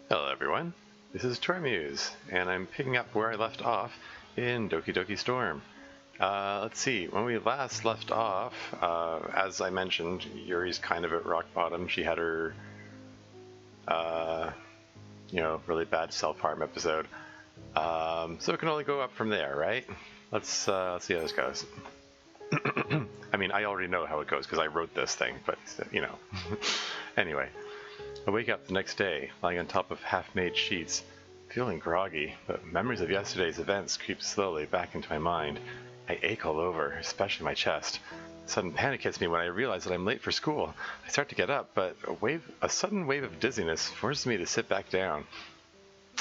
Hello everyone, this is Tormuse, and I'm picking up where I left off in Doki Doki Storm. Let's see, when we last left off, as I mentioned, Yuri's kind of at rock bottom. She had her, really bad self-harm episode. So it can only go up from there, right? Let's see how this goes. I mean, I already know how it goes because I wrote this thing, but, Anyway. I wake up the next day, lying on top of half-made sheets, feeling groggy, but memories of yesterday's events creep slowly back into my mind. I ache all over, especially my chest. Sudden panic hits me when I realize that I'm late for school. I start to get up, but a sudden wave of dizziness forces me to sit back down.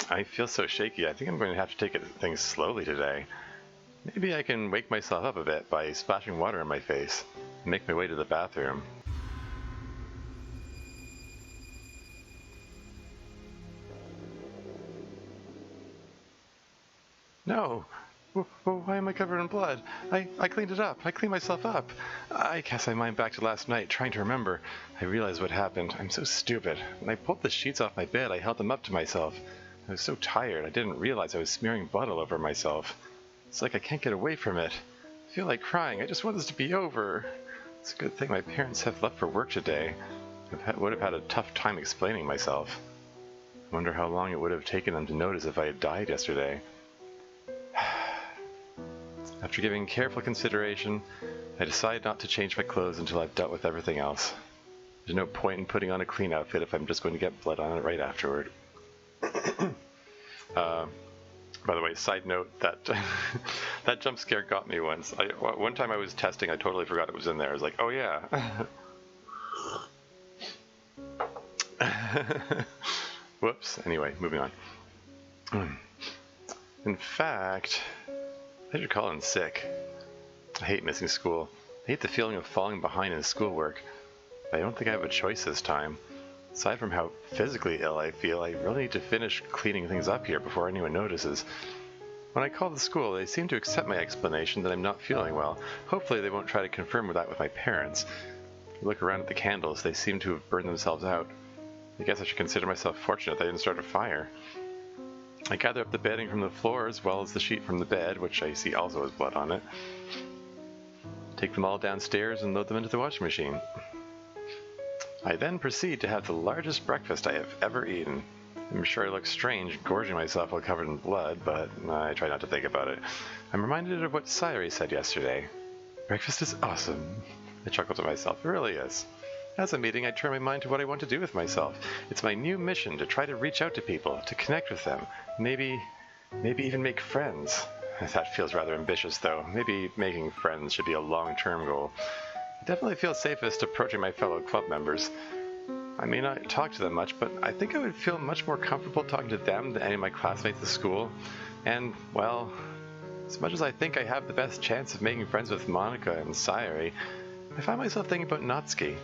I feel so shaky, I think I'm going to have to take things slowly today. Maybe I can wake myself up a bit by splashing water in my face and make my way to the bathroom. No! Why am I covered in blood? I cleaned it up. I cleaned myself up. I cast my mind back to last night, trying to remember. I realized what happened. I'm so stupid. When I pulled the sheets off my bed, I held them up to myself. I was so tired, I didn't realize I was smearing blood all over myself. It's like I can't get away from it. I feel like crying. I just want this to be over. It's a good thing my parents have left for work today. I would have had a tough time explaining myself. I wonder how long it would have taken them to notice if I had died yesterday. After giving careful consideration, I decide not to change my clothes until I've dealt with everything else. There's no point in putting on a clean outfit if I'm just going to get blood on it right afterward. By the way, side note, that that jump scare got me once. One time I was testing, I totally forgot it was in there. I was like, oh yeah. Whoops. Anyway, moving on. In fact, I should call in sick. I hate missing school. I hate the feeling of falling behind in schoolwork. But I don't think I have a choice this time. Aside from how physically ill I feel, I really need to finish cleaning things up here before anyone notices. When I call the school, they seem to accept my explanation that I'm not feeling well. Hopefully they won't try to confirm that with my parents. I look around at the candles. They seem to have burned themselves out. I guess I should consider myself fortunate they didn't start a fire. I gather up the bedding from the floor as well as the sheet from the bed, which I see also has blood on it. Take them all downstairs and load them into the washing machine. I then proceed to have the largest breakfast I have ever eaten. I'm sure I look strange gorging myself while covered in blood, but I try not to think about it. I'm reminded of what Sayuri said yesterday. Breakfast is awesome. I chuckle to myself. It really is. As I'm eating, I turn my mind to what I want to do with myself. It's my new mission to try to reach out to people, to connect with them, maybe even make friends. That feels rather ambitious, though. Maybe making friends should be a long-term goal. I definitely feel safest approaching my fellow club members. I may not talk to them much, but I think I would feel much more comfortable talking to them than any of my classmates at school. And, well, as much as I think I have the best chance of making friends with Monica and Sayuri, I find myself thinking about Natsuki.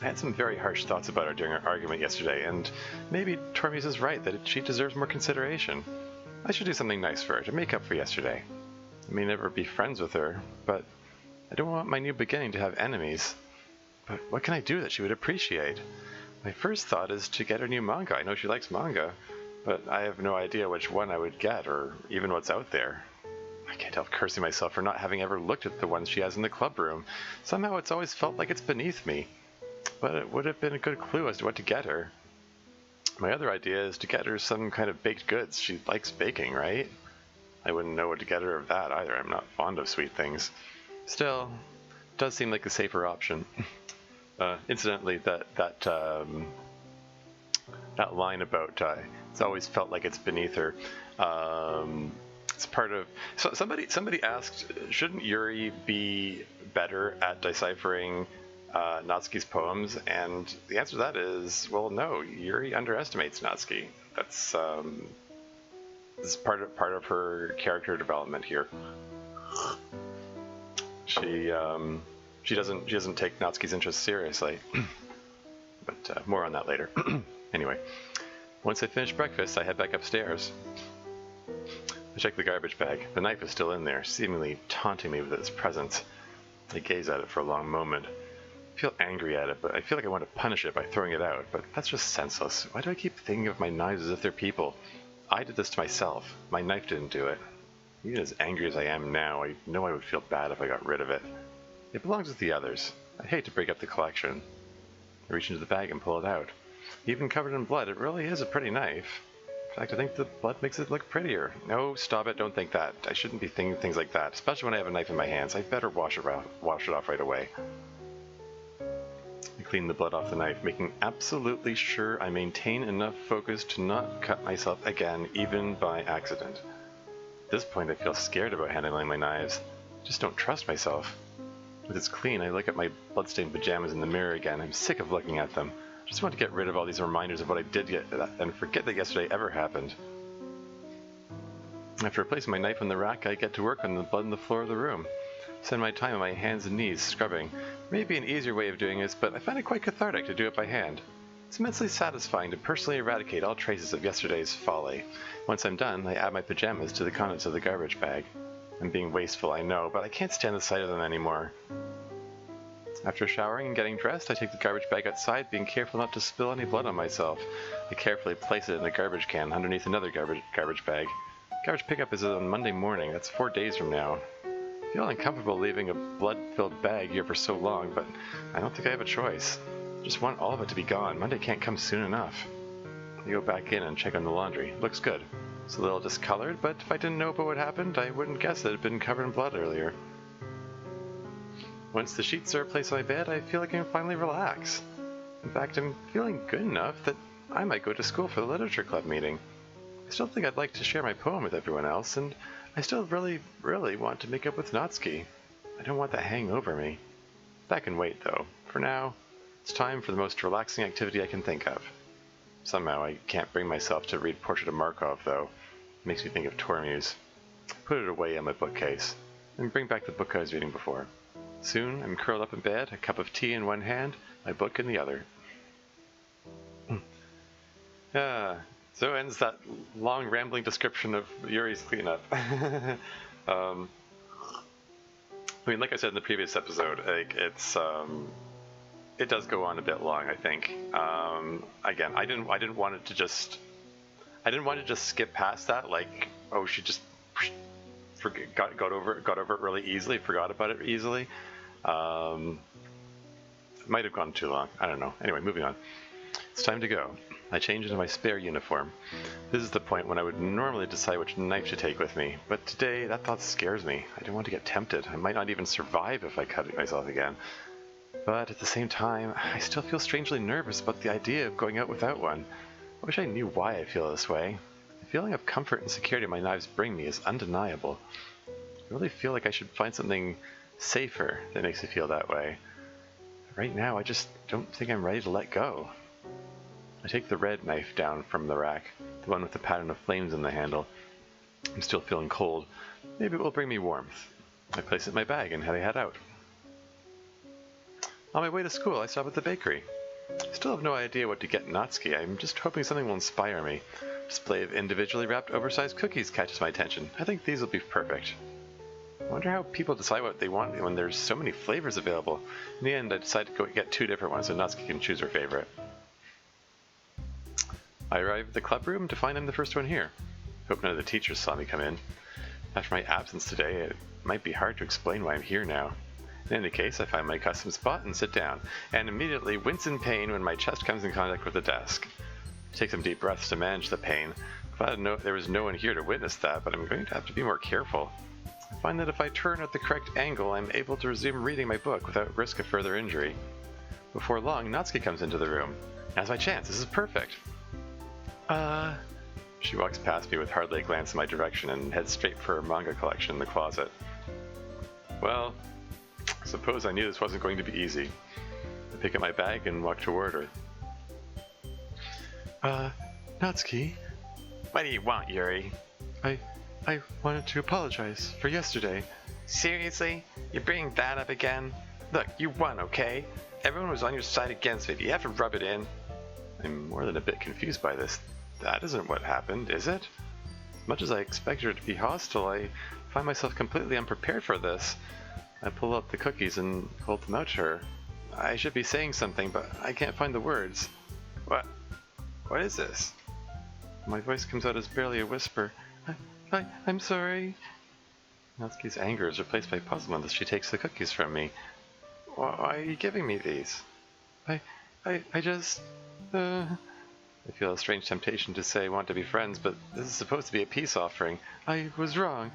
I had some very harsh thoughts about her during our argument yesterday, and maybe Tormuse is right that she deserves more consideration. I should do something nice for her to make up for yesterday. I may never be friends with her, but I don't want my new beginning to have enemies. But what can I do that she would appreciate? My first thought is to get her new manga. I know she likes manga, but I have no idea which one I would get, or even what's out there. I can't help cursing myself for not having ever looked at the ones she has in the club room. Somehow it's always felt like it's beneath me. But it would have been a good clue as to what to get her. My other idea is to get her some kind of baked goods. She likes baking, right? I wouldn't know what to get her of that either. I'm not fond of sweet things. Still, it does seem like a safer option. Incidentally, that line about it's always felt like it's beneath her. It's part of. So somebody asked, shouldn't Yuri be better at deciphering Natsuki's poems? And the answer to that is, well, no. Yuri underestimates Natsuki. That's this is part of her character development here. She doesn't take Natsuki's interests seriously. But more on that later. Anyway, once I finish breakfast, I head back upstairs. I check the garbage bag. The knife is still in there, seemingly taunting me with its presence. I gaze at it for a long moment. I feel angry at it, but I feel like I want to punish it by throwing it out, but that's just senseless. Why do I keep thinking of my knives as if they're people? I did this to myself. My knife didn't do it. Even as angry as I am now, I know I would feel bad if I got rid of it. It belongs with the others. I'd hate to break up the collection. I reach into the bag and pull it out. Even covered in blood, it really is a pretty knife. In fact, I think the blood makes it look prettier. No, stop it, don't think that. I shouldn't be thinking things like that, especially when I have a knife in my hands. I better wash it off right away. I clean the blood off the knife, making absolutely sure I maintain enough focus to not cut myself again, even by accident. At this point, I feel scared about handling my knives. I just don't trust myself. With it's clean, I look at my bloodstained pajamas in the mirror again. I'm sick of looking at them. I just want to get rid of all these reminders of what I did and forget that yesterday ever happened. After replacing my knife on the rack, I get to work on the blood on the floor of the room. Spend my time on my hands and knees scrubbing. Maybe an easier way of doing this, but I find it quite cathartic to do it by hand. It's immensely satisfying to personally eradicate all traces of yesterday's folly. Once I'm done, I add my pajamas to the contents of the garbage bag. I'm being wasteful, I know, but I can't stand the sight of them anymore. After showering and getting dressed, I take the garbage bag outside, being careful not to spill any blood on myself. I carefully place it in a garbage can underneath another garbage bag. Garbage pickup is on Monday morning. That's 4 days from now. I feel uncomfortable leaving a blood-filled bag here for so long, but I don't think I have a choice. I just want all of it to be gone. Monday can't come soon enough. I go back in and check on the laundry. It looks good. It's a little discolored, but if I didn't know about what happened, I wouldn't guess that it had been covered in blood earlier. Once the sheets are placed on my bed, I feel like I can finally relax. In fact, I'm feeling good enough that I might go to school for the literature club meeting. I still think I'd like to share my poem with everyone else, and I still really want to make up with Natsuki. I don't want that hang over me. That can wait, though. For now, it's time for the most relaxing activity I can think of. Somehow I can't bring myself to read Portrait of Markov, though. It makes me think of Tormuse. Put it away on my bookcase, and bring back the book I was reading before. Soon, I'm curled up in bed, a cup of tea in one hand, my book in the other. So ends that long, rambling description of Yuri's cleanup. I mean, like I said in the previous episode, it does go on a bit long, I think. Again, I didn't want to just skip past that. Like, oh, she just got over it really easily, forgot about it easily. It might have gone too long. I don't know. Anyway, moving on. It's time to go. I change into my spare uniform. This is the point when I would normally decide which knife to take with me, but today that thought scares me. I don't want to get tempted. I might not even survive if I cut it myself again. But at the same time, I still feel strangely nervous about the idea of going out without one. I wish I knew why I feel this way. The feeling of comfort and security my knives bring me is undeniable. I really feel like I should find something safer that makes me feel that way. Right now, I just don't think I'm ready to let go. I take the red knife down from the rack, the one with the pattern of flames in the handle. I'm still feeling cold. Maybe it will bring me warmth. I place it in my bag and I head out. On my way to school, I stop at the bakery. I still have no idea what to get Natsuki. I'm just hoping something will inspire me. A display of individually wrapped oversized cookies catches my attention. I think these will be perfect. I wonder how people decide what they want when there's so many flavors available. In the end, I decide to go get 2 different ones so Natsuki can choose her favorite. I arrive at the club room to find I'm the first one here. Hope none of the teachers saw me come in. After my absence today, it might be hard to explain why I'm here now. In any case, I find my custom spot and sit down, and immediately wince in pain when my chest comes in contact with the desk. I take some deep breaths to manage the pain. Glad there was no one here to witness that, but I'm going to have to be more careful. I find that if I turn at the correct angle, I'm able to resume reading my book without risk of further injury. Before long, Natsuki comes into the room. Now's my chance, this is perfect. She walks past me with hardly a glance in my direction and heads straight for her manga collection in the closet. Well, I suppose I knew this wasn't going to be easy. I pick up my bag and walk toward her. Natsuki? What do you want, Yuri? I wanted to apologize for yesterday. Seriously? You're bringing that up again? Look, you won, okay? Everyone was on your side against me. Do you have to rub it in? I'm more than a bit confused by this. That isn't what happened, is it? As much as I expected her to be hostile, I find myself completely unprepared for this. I pull up the cookies and hold them out to her. I should be saying something, but I can't find the words. What? What is this? My voice comes out as barely a whisper. I'm sorry. Natsuki's anger is replaced by puzzlement as she takes the cookies from me. Why are you giving me these? I just, I feel a strange temptation to say I want to be friends, but this is supposed to be a peace offering. I was wrong.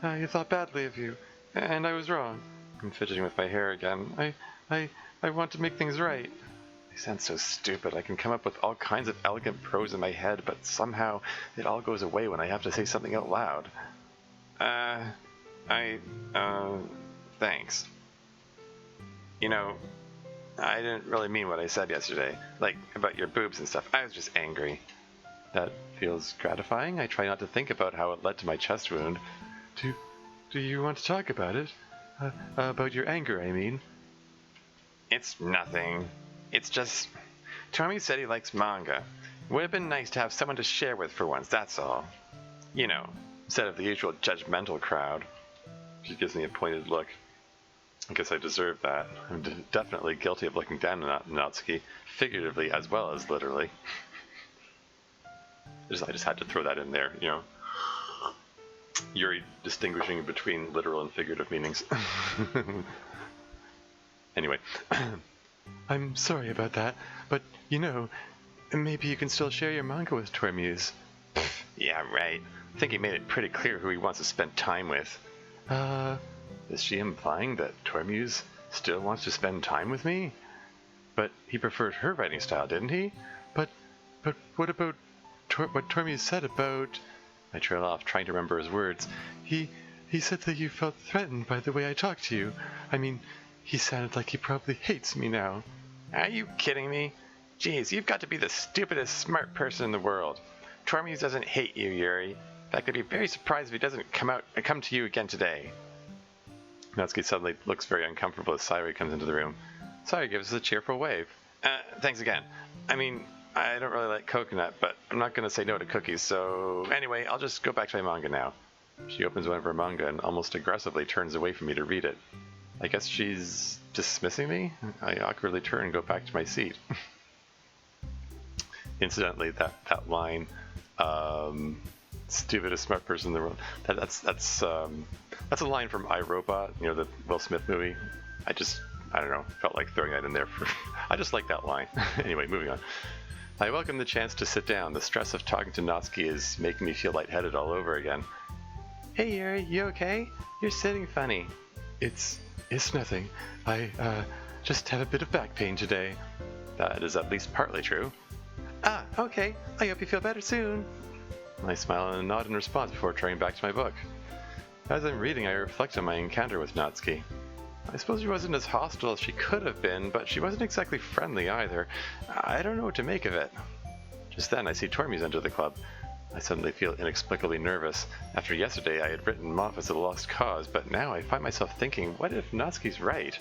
I thought badly of you, and I was wrong. I'm fidgeting with my hair again. I want to make things right. I sound so stupid. I can come up with all kinds of elegant prose in my head, but somehow it all goes away when I have to say something out loud. Thanks. You know, I didn't really mean what I said yesterday, like about your boobs and stuff. I was just angry. That feels gratifying. I try not to think about how it led to my chest wound. Do you want to talk about it? About your anger, I mean. It's nothing. It's just, Tommy said he likes manga. It would have been nice to have someone to share with for once, that's all. You know, instead of the usual judgmental crowd. She gives me a pointed look. I guess I deserve that. I'm definitely guilty of looking down on Natsuki, figuratively as well as literally. I just had to throw that in there, you know. Yuri distinguishing between literal and figurative meanings. Anyway. I'm sorry about that, but, you know, maybe you can still share your manga with Tormuse. Yeah, right. I think he made it pretty clear who he wants to spend time with. Is she implying that Tormuse still wants to spend time with me? But he preferred her writing style, didn't he? But what about what Tormuse said about... I trail off, trying to remember his words. He said that you felt threatened by the way I talked to you. I mean, he sounded like he probably hates me now. Are you kidding me? Jeez, you've got to be the stupidest smart person in the world. Tormuse doesn't hate you, Yuri. In fact, I'd be very surprised if he doesn't come to you again today. Natsuki suddenly looks very uncomfortable as Sayuri comes into the room. Sayuri gives us a cheerful wave. Thanks again. I mean, I don't really like coconut, but I'm not going to say no to cookies, so anyway, I'll just go back to my manga now. She opens one of her manga and almost aggressively turns away from me to read it. I guess she's dismissing me? I awkwardly turn and go back to my seat. Incidentally, that line, stupidest smart person in the world, that's a line from iRobot, you know, the Will Smith movie. I don't know, felt like throwing that in there. I just like that line. Anyway, moving on. I welcome the chance to sit down. The stress of talking to Natsuki is making me feel lightheaded all over again. Hey Yuri, you okay? You're sitting funny. It's nothing. I just have a bit of back pain today. That is at least partly true. Ah, okay. I hope you feel better soon. I smile and nod in response before turning back to my book. As I'm reading, I reflect on my encounter with Natsuki. I suppose she wasn't as hostile as she could have been, but she wasn't exactly friendly either. I don't know what to make of it. Just then, I see Tormuse enter the club. I suddenly feel inexplicably nervous. After yesterday, I had written him off as a lost cause, but now I find myself thinking, what if Natsuki's right?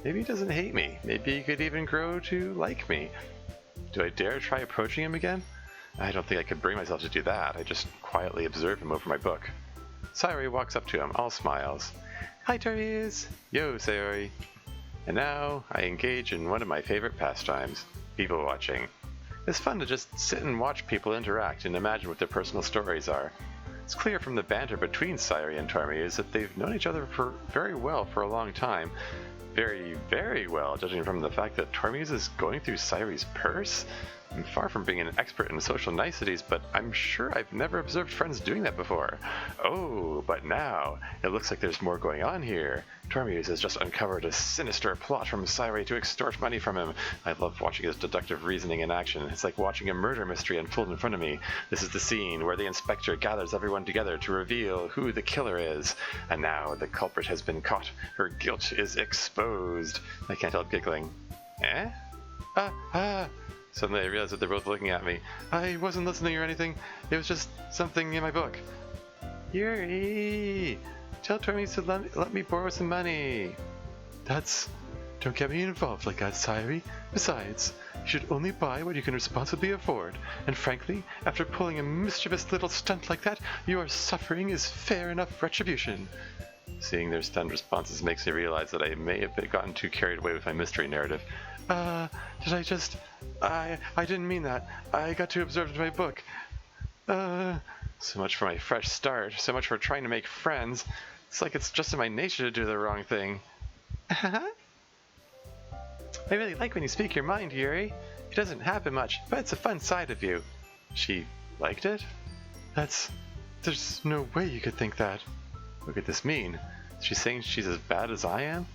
Maybe he doesn't hate me. Maybe he could even grow to like me. Do I dare try approaching him again? I don't think I could bring myself to do that. I just quietly observe him over my book. Sayuri walks up to him, all smiles. Hi, Tormuse! Yo, Sayuri! And now, I engage in one of my favorite pastimes, people watching. It's fun to just sit and watch people interact and imagine what their personal stories are. It's clear from the banter between Sayuri and Tormuse that they've known each other very well for a long time. Very, very well, judging from the fact that Tormuse is going through Sayuri's purse. I'm far from being an expert in social niceties, but I'm sure I've never observed friends doing that before. Oh, but now, it looks like there's more going on here. Tormuse has just uncovered a sinister plot from Sayuri to extort money from him. I love watching his deductive reasoning in action. It's like watching a murder mystery unfold in front of me. This is the scene where the inspector gathers everyone together to reveal who the killer is. And now the culprit has been caught. Her guilt is exposed. I can't help giggling. Eh? Suddenly I realized that they're both looking at me. I wasn't listening or anything. It was just something in my book. Yuri! Tell Tormuse to let me borrow some money. Don't get me involved like that, Sayuri. Besides, you should only buy what you can responsibly afford. And frankly, after pulling a mischievous little stunt like that, your suffering is fair enough retribution. Seeing their stunned responses makes me realize that I may have gotten too carried away with my mystery narrative. Did I just... I didn't mean that. I got too absorbed in my book. So much for my fresh start. So much for trying to make friends. It's like it's just in my nature to do the wrong thing. I really like when you speak your mind, Yuri. It doesn't happen much, but it's a fun side of you. She liked it? There's no way you could think that. What could this mean? Is she saying she's as bad as I am?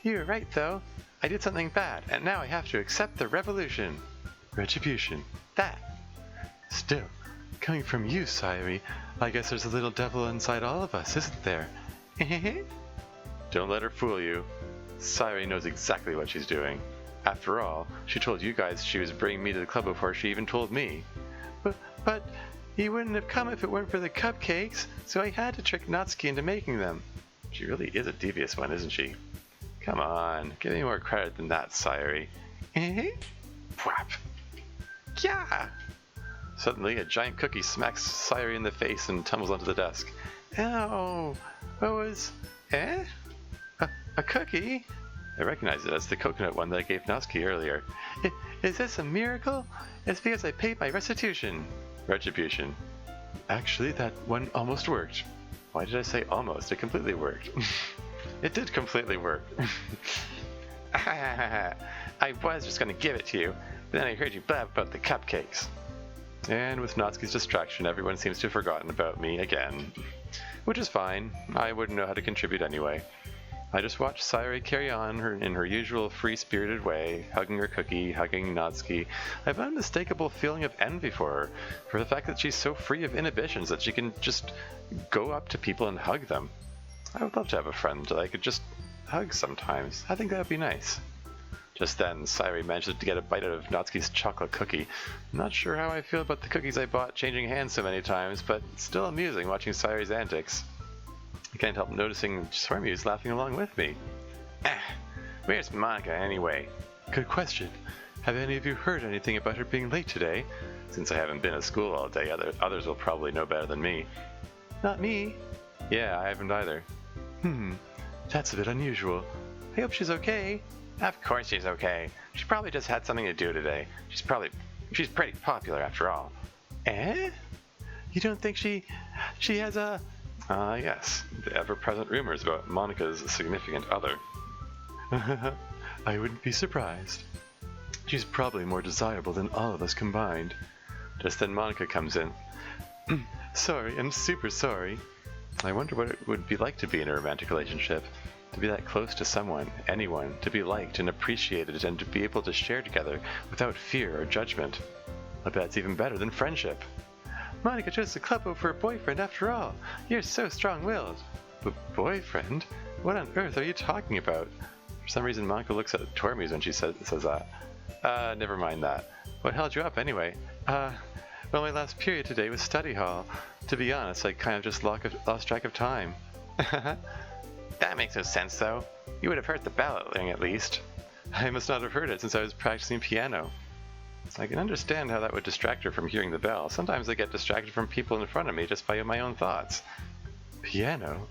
You're right, though. I did something bad, and now I have to accept the revolution. Retribution. That. Still, coming from you, Sayuri, I guess there's a little devil inside all of us, isn't there? Don't let her fool you. Sayuri knows exactly what she's doing. After all, she told you guys she was bringing me to the club before she even told me. But he wouldn't have come if it weren't for the cupcakes, so I had to trick Natsuki into making them. She really is a devious one, isn't she? Come on, give me more credit than that, Sayuri. Whap! Yeah! Suddenly, a giant cookie smacks Sayuri in the face and tumbles onto the desk. Ow! What was... A cookie? I recognize it as the coconut one that I gave Natsuki earlier. Is this a miracle? It's because I paid my restitution. Retribution. Actually, that one almost worked. Why did I say almost? It completely worked. It did completely work. I was just going to give it to you, but then I heard you blab about the cupcakes. And with Natsuki's distraction, everyone seems to have forgotten about me again. Which is fine. I wouldn't know how to contribute anyway. I just watched Sayuri carry on in her usual free-spirited way, hugging her cookie, hugging Natsuki. I have an unmistakable feeling of envy for her, for the fact that she's so free of inhibitions that she can just go up to people and hug them. I would love to have a friend that I could just hug sometimes. I think that would be nice. Just then, Sayuri managed to get a bite out of Natsuki's chocolate cookie. I'm not sure how I feel about the cookies I bought changing hands so many times, but it's still amusing watching Sayuri's antics. I can't help noticing Stormy's laughing along with me. Where's Monika anyway? Good question. Have any of you heard anything about her being late today? Since I haven't been at school all day, others will probably know better than me. Not me. Yeah, I haven't either. That's a bit unusual. I hope she's okay. Of course she's okay. She probably just had something to do today. She's pretty popular after all. You don't think she has a... yes, the ever-present rumors about Monika's significant other. I wouldn't be surprised. She's probably more desirable than all of us combined. Just then Monika comes in. Sorry, I'm super sorry. I wonder what it would be like to be in a romantic relationship. To be that close to someone, anyone, to be liked and appreciated and to be able to share together without fear or judgment. I bet it's even better than friendship. Monika chose the club over her boyfriend after all. You're so strong-willed. But boyfriend? What on earth are you talking about? For some reason, Monika looks at Tormuse when she says that. Never mind that. What held you up anyway? Well, my last period today was study hall. To be honest, I kind of just lost track of time. That makes no sense, though. You would have heard the bell ring at least. I must not have heard it since I was practicing piano. I can understand how that would distract her from hearing the bell. Sometimes I get distracted from people in front of me just by my own thoughts. Piano?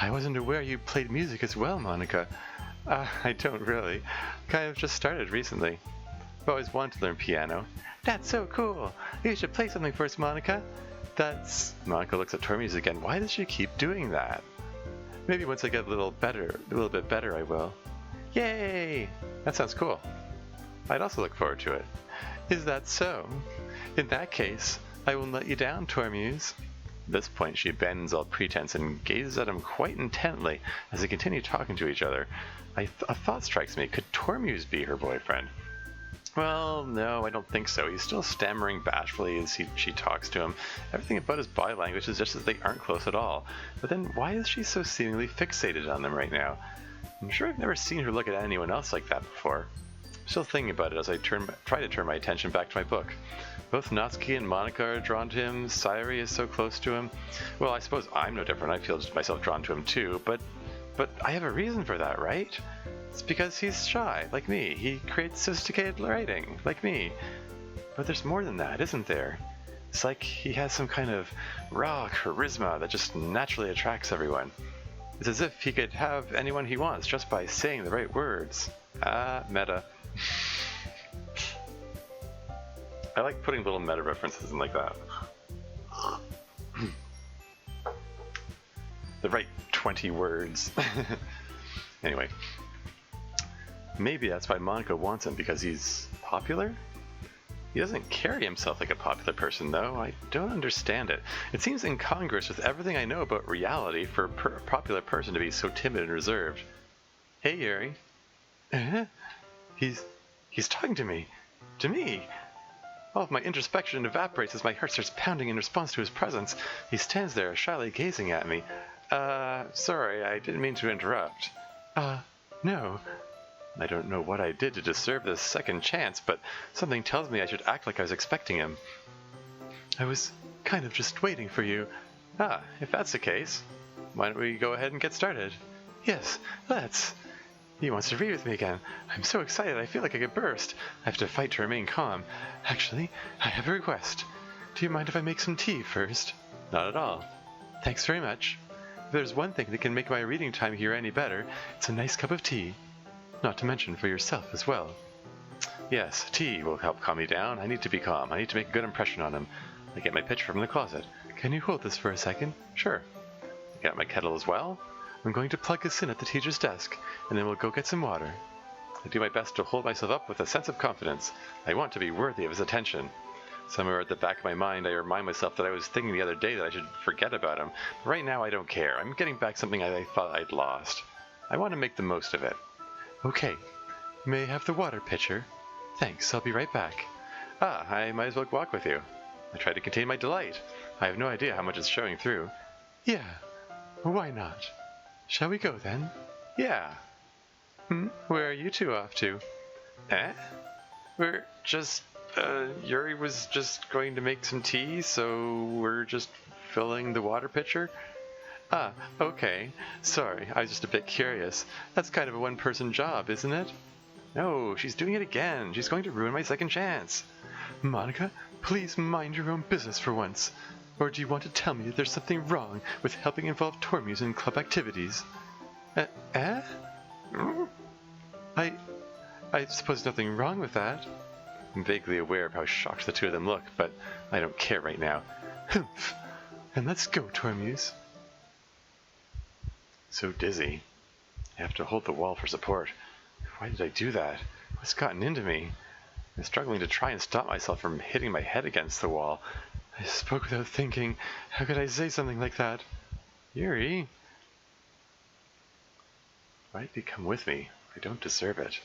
I wasn't aware you played music as well, Monika. I don't really. Kind of just started recently. I've always wanted to learn piano. That's so cool! You should play something for us, Monika. Monika looks at Tormuse again. Why does she keep doing that? Maybe once I get a little bit better I will. Yay! That sounds cool. I'd also look forward to it. Is that so? In that case, I won't let you down, Tormuse. At this point, she abandons all pretense and gazes at him quite intently as they continue talking to each other. A thought strikes me. Could Tormuse be her boyfriend? Well, no, I don't think so. He's still stammering bashfully as she talks to him. Everything about his body language suggests that they aren't close at all. But then why is she so seemingly fixated on them right now? I'm sure I've never seen her look at anyone else like that before. I'm still thinking about it as I try to turn my attention back to my book. Both Natsuki and Monika are drawn to him. Sayuri is so close to him. Well, I suppose I'm no different. I feel myself drawn to him too, but I have a reason for that, right? It's because he's shy, like me. He creates sophisticated writing, like me. But there's more than that, isn't there? It's like he has some kind of raw charisma that just naturally attracts everyone. It's as if he could have anyone he wants just by saying the right words. Ah, meta. I like putting little meta references in like that. The right 20 words. Anyway. Maybe that's why Monica wants him, because he's popular? He doesn't carry himself like a popular person, though. I don't understand it. It seems incongruous with everything I know about reality for a popular person to be so timid and reserved. Hey, Yuri. He's talking to me. To me. All of my introspection evaporates as my heart starts pounding in response to his presence. He stands there, shyly gazing at me. Sorry, I didn't mean to interrupt. No. I don't know what I did to deserve this second chance, but something tells me I should act like I was expecting him. I was kind of just waiting for you. If that's the case, why don't we go ahead and get started? Yes, let's. He wants to read with me again. I'm so excited I feel like I could burst. I have to fight to remain calm. Actually, I have a request. Do you mind if I make some tea first? Not at all. Thanks very much. If there's one thing that can make my reading time here any better, it's a nice cup of tea. Not to mention for yourself as well. Yes, tea will help calm me down. I need to be calm. I need to make a good impression on him. I get my pitcher from the closet. Can you hold this for a second? Sure. I got my kettle as well. I'm going to plug this in at the teacher's desk, and then we'll go get some water. I do my best to hold myself up with a sense of confidence. I want to be worthy of his attention. Somewhere at the back of my mind, I remind myself that I was thinking the other day that I should forget about him. But right now, I don't care. I'm getting back something I thought I'd lost. I want to make the most of it. Okay. May I have the water pitcher? Thanks, I'll be right back. I might as well walk with you. I try to contain my delight. I have no idea how much is showing through. Yeah, why not? Shall we go then? Yeah. Where are you two off to? We're just, Yuri was just going to make some tea, so we're just filling the water pitcher. Okay. Sorry, I was just a bit curious. That's kind of a one-person job, isn't it? No, she's doing it again. She's going to ruin my second chance. Monica, please mind your own business for once. Or do you want to tell me that there's something wrong with helping involve Tormuse in club activities? I suppose nothing wrong with that. I'm vaguely aware of how shocked the two of them look, but I don't care right now. Humph. And let's go, Tormuse. So dizzy. I have to hold the wall for support. Why did I do that? What's gotten into me? I'm struggling to try and stop myself from hitting my head against the wall. I spoke without thinking. How could I say something like that? Yuri? Why did you come with me? I don't deserve it.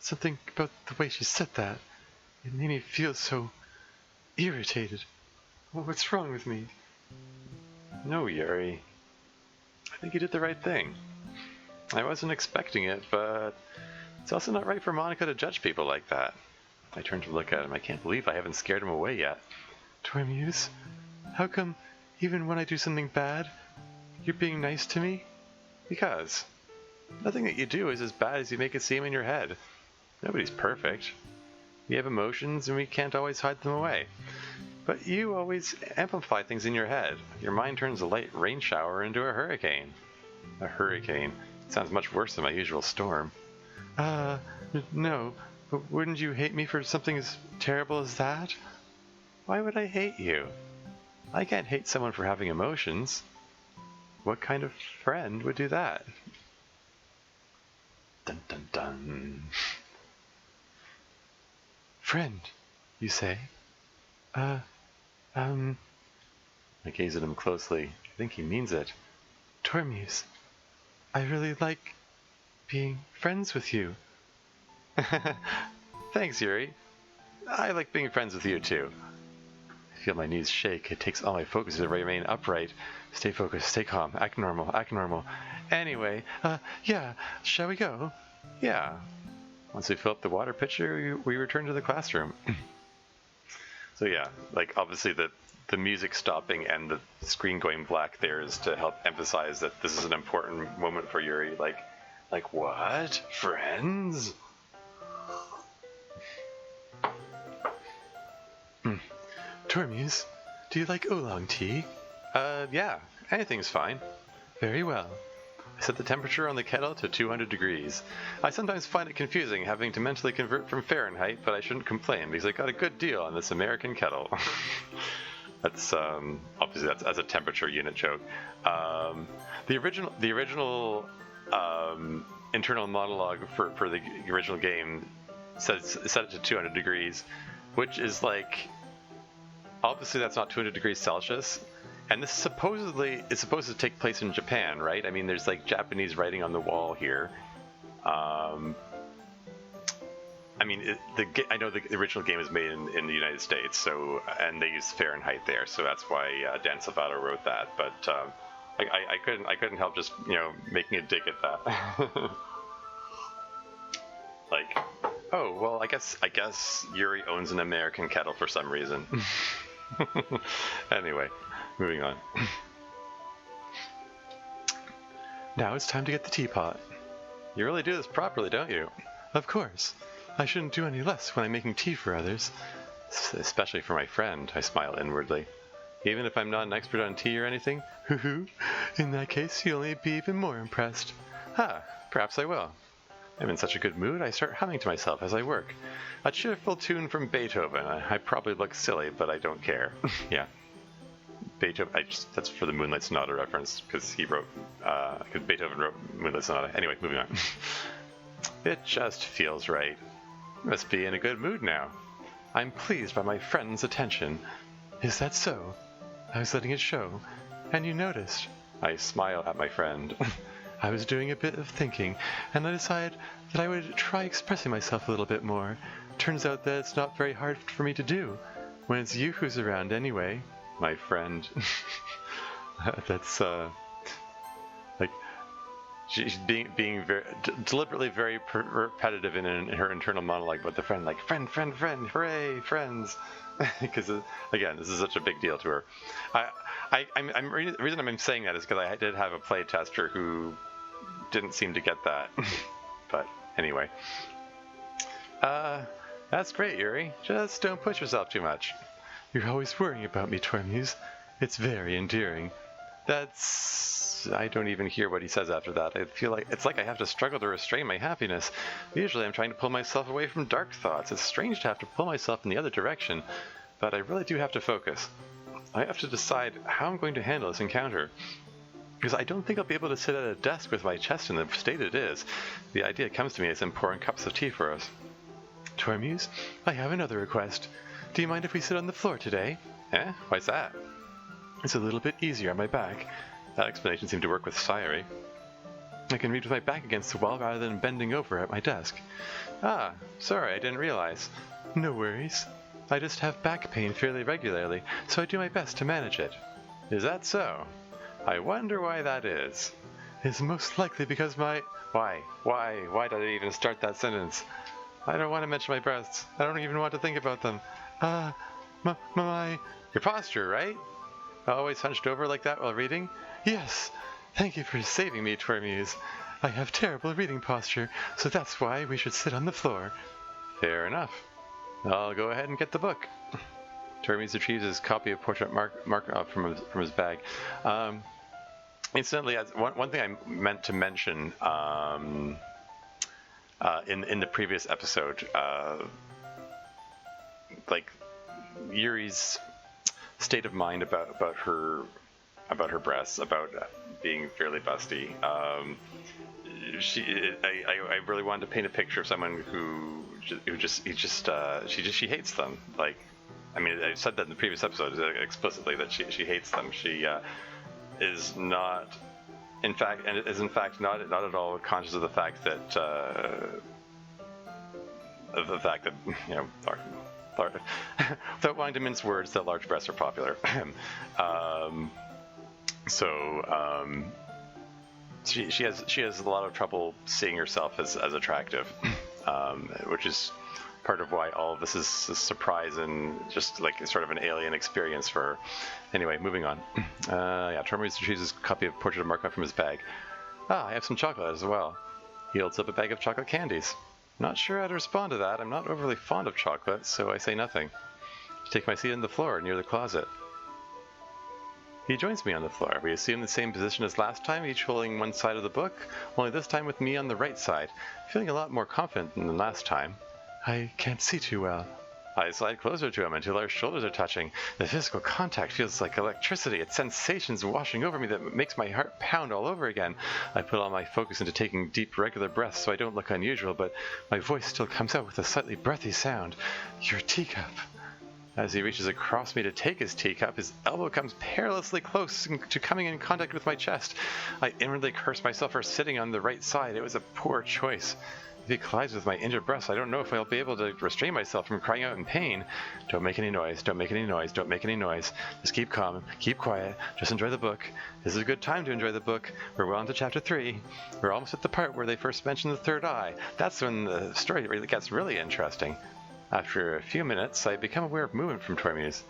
Something about the way she said that. It made me feel so irritated. What's wrong with me? No, Yuri. I think you did the right thing. I wasn't expecting it, but it's also not right for Monica to judge people like that. I turn to look at him. I can't believe I haven't scared him away yet. Tormuse, how come even when I do something bad, you're being nice to me? Because nothing that you do is as bad as you make it seem in your head. Nobody's perfect. We have emotions and we can't always hide them away. But you always amplify things in your head. Your mind turns a light rain shower into a hurricane. A hurricane. Sounds much worse than my usual storm. No. But wouldn't you hate me for something as terrible as that? Why would I hate you? I can't hate someone for having emotions. What kind of friend would do that? Dun dun dun. Friend, you say? I gaze at him closely. I think he means it. Tormuse, I really like being friends with you. Thanks, Yuri. I like being friends with you, too. I feel my knees shake. It takes all my focus to remain upright. Stay focused, stay calm, act normal, act normal. Anyway, yeah, shall we go? Yeah. Once we fill up the water pitcher, we return to the classroom. So yeah, like obviously the music stopping and the screen going black there is to help emphasize that this is an important moment for Yuri. Like what? Friends? Tormuse, do you like oolong tea? Yeah. Anything's fine. Very well. I set the temperature on the kettle to 200 degrees. I sometimes find it confusing having to mentally convert from Fahrenheit, but I shouldn't complain because I got a good deal on this American kettle. That's obviously that's as a temperature unit joke. The original internal monologue for the original game set it to 200 degrees, which is like, obviously that's not 200 degrees Celsius. And this supposedly is supposed to take place in Japan, right? I mean, there's like Japanese writing on the wall here. I mean, I know the original game is made in the United States, so, and they use Fahrenheit there, so that's why Dan Salvato wrote that. But I couldn't help just making a dig at that. Like, oh well, I guess Yuri owns an American kettle for some reason. Anyway. Moving on. Now it's time to get the teapot. You really do this properly, don't you? Of course. I shouldn't do any less when I'm making tea for others. Especially for my friend, I smile inwardly. Even if I'm not an expert on tea or anything? Hoo-hoo. In that case, you'll only be even more impressed. Perhaps I will. I'm in such a good mood, I start humming to myself as I work. A cheerful tune from Beethoven. I probably look silly, but I don't care. Yeah. Beethoven, that's for the Moonlight Sonata reference, because Beethoven wrote Moonlight Sonata. Anyway, moving on. It just feels right. Must be in a good mood now. I'm pleased by my friend's attention. Is that so? I was letting it show, and you noticed. I smile at my friend. I was doing a bit of thinking, and I decided that I would try expressing myself a little bit more. Turns out that it's not very hard for me to do, when it's you who's around anyway. My friend. That's like she's being very deliberately very repetitive in her internal monologue about the friend, like friend, hooray, friends. Because again, this is such a big deal to her. The reason I'm saying that is because I did have a play tester who didn't seem to get that. But anyway, that's great, Yuri. Just don't push yourself too much. You're always worrying about me, Tormuse. It's very endearing. I don't even hear what he says after that. I feel like it's like I have to struggle to restrain my happiness. Usually I'm trying to pull myself away from dark thoughts. It's strange to have to pull myself in the other direction, but I really do have to focus. I have to decide how I'm going to handle this encounter. Because I don't think I'll be able to sit at a desk with my chest in the state it is. The idea comes to me as I'm pouring cups of tea for us. Tormuse, I have another request. Do you mind if we sit on the floor today? Eh? Why's that? It's a little bit easier on my back. That explanation seemed to work with Sayuri. I can read with my back against the wall rather than bending over at my desk. Ah, sorry, I didn't realize. No worries. I just have back pain fairly regularly, so I do my best to manage it. Is that so? I wonder why that is. It's most likely because my... Why did I even start that sentence? I don't want to mention my breasts. I don't even want to think about them. Your posture, right? Always hunched over like that while reading? Yes. Thank you for saving me, Tormuse. I have terrible reading posture, so that's why we should sit on the floor. Fair enough. I'll go ahead and get the book. Tormuse retrieves his copy of Portrait Mark from his bag. Incidentally, one thing I meant to mention in the previous episode, like Yuri's state of mind about her breasts, about being fairly busty. She really wanted to paint a picture of someone she hates them. Like, I mean, I said that in the previous episode explicitly that she hates them. She is not, in fact, not at all conscious of the fact that without wanting to mince words, that large breasts are popular. She has a lot of trouble seeing herself as attractive, which is part of why all of this is a surprise and just like sort of an alien experience for her. Anyway, moving on. Tormuse chooses a copy of Portrait of Markov from his bag. I have some chocolate as well. He holds up a bag of chocolate candies. Not sure how to respond to that. I'm not overly fond of chocolate, so I say nothing. I take my seat on the floor near the closet. He joins me on the floor. We assume the same position as last time, each holding one side of the book, only this time with me on the right side, feeling a lot more confident than last time. I can't see too well. I slide closer to him until our shoulders are touching. The physical contact feels like electricity. It's sensations washing over me that makes my heart pound all over again. I put all my focus into taking deep, regular breaths so I don't look unusual, but my voice still comes out with a slightly breathy sound. Your teacup. As he reaches across me to take his teacup, his elbow comes perilously close to coming in contact with my chest. I inwardly curse myself for sitting on the right side. It was a poor choice. If he collides with my injured breast, I don't know if I'll be able to restrain myself from crying out in pain. Don't make any noise, don't make any noise, don't make any noise. Just keep calm, keep quiet, just enjoy the book. This is a good time to enjoy the book. We're well into chapter 3. We're almost at the part where they first mention the third eye. That's when the story really gets really interesting. After a few minutes, I become aware of movement from Tormuse.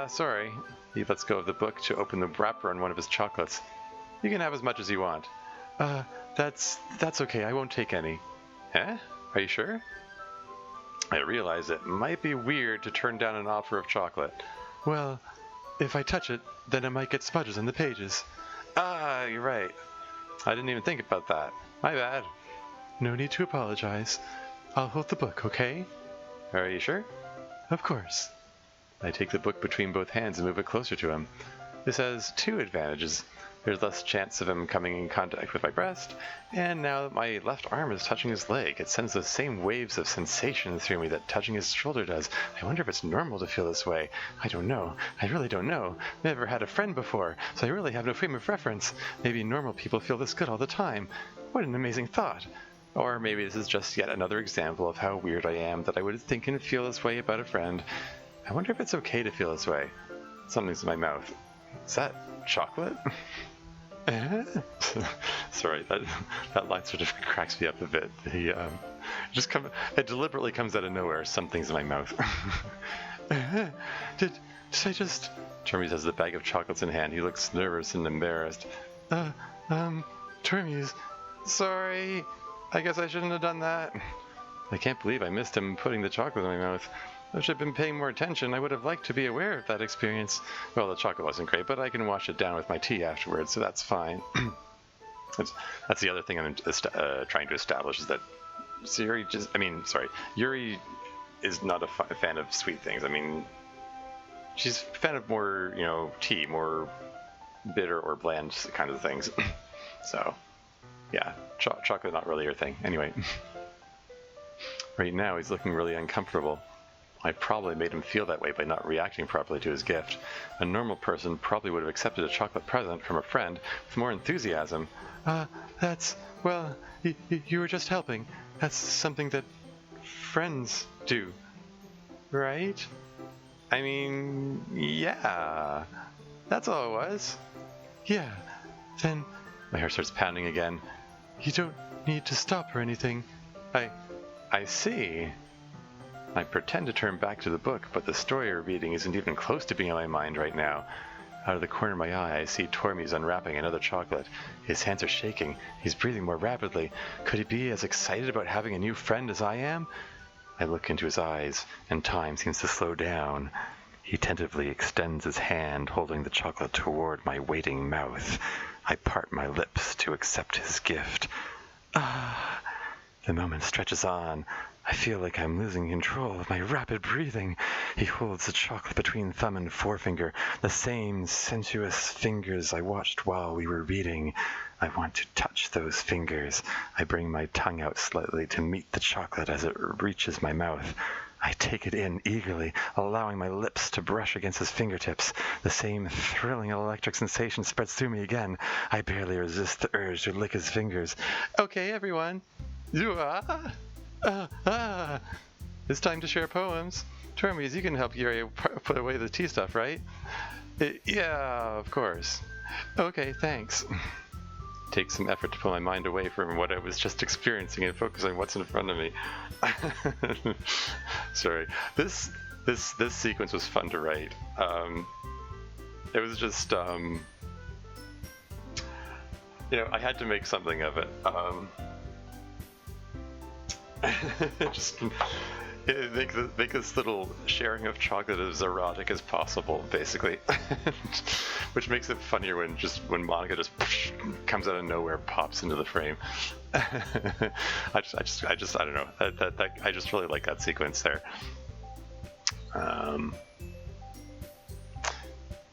Sorry. He lets go of the book to open the wrapper on one of his chocolates. You can have as much as you want. That's okay, I won't take any. Huh? Are you sure? I realize it might be weird to turn down an offer of chocolate. Well, if I touch it, then it might get smudges on the pages. You're right. I didn't even think about that. My bad. No need to apologize. I'll hold the book, okay? Are you sure? Of course. I take the book between both hands and move it closer to him. This has 2 advantages. There's less chance of him coming in contact with my breast, and now that my left arm is touching his leg, it sends the same waves of sensation through me that touching his shoulder does. I wonder if it's normal to feel this way. I don't know. I really don't know. Never had a friend before, so I really have no frame of reference. Maybe normal people feel this good all the time. What an amazing thought. Or maybe this is just yet another example of how weird I am that I would think and feel this way about a friend. I wonder if it's okay to feel this way. Something's in my mouth. Is that chocolate? Sorry, that line sort of cracks me up a bit. It deliberately comes out of nowhere. Something's in my mouth. Did I just... Tormuse has the bag of chocolates in hand. He looks nervous and embarrassed. Tormuse, sorry. I guess I shouldn't have done that. I can't believe I missed him putting the chocolate in my mouth. I should have been paying more attention. I would have liked to be aware of that experience. Well, the chocolate wasn't great, but I can wash it down with my tea afterwards, so that's fine. That's the other thing I'm trying to establish, is that Yuri is not a fan of sweet things. I mean, she's a fan of more, tea, more bitter or bland kind of things. So, yeah, chocolate not really her thing. Anyway, right now he's looking really uncomfortable. I probably made him feel that way by not reacting properly to his gift. A normal person probably would have accepted a chocolate present from a friend with more enthusiasm. Well, you were just helping. That's something that friends do, right? I mean, yeah, that's all it was. Yeah, then my heart starts pounding again. You don't need to stop or anything. I see. I pretend to turn back to the book, but the story we're reading isn't even close to being on my mind right now. Out of the corner of my eye, I see Tormuse unwrapping another chocolate. His hands are shaking. He's breathing more rapidly. Could he be as excited about having a new friend as I am? I look into his eyes, and time seems to slow down. He tentatively extends his hand, holding the chocolate toward my waiting mouth. I part my lips to accept his gift. The moment stretches on. I feel like I'm losing control of my rapid breathing. He holds the chocolate between thumb and forefinger, the same sensuous fingers I watched while we were reading. I want to touch those fingers. I bring my tongue out slightly to meet the chocolate as it reaches my mouth. I take it in eagerly, allowing my lips to brush against his fingertips. The same thrilling electric sensation spreads through me again. I barely resist the urge to lick his fingers. Okay, everyone. It's time to share poems. Tormuse, you can help Yuri put away the tea stuff, right? Yeah, of course. Okay, thanks. Takes some effort to pull my mind away from what I was just experiencing and focus on what's in front of me. Sorry. This sequence was fun to write. It was just I had to make something of it. Yeah, make this little sharing of chocolate as erotic as possible, basically. Which makes it funnier when Monica just comes out of nowhere, pops into the frame. I don't know. I just really like that sequence there.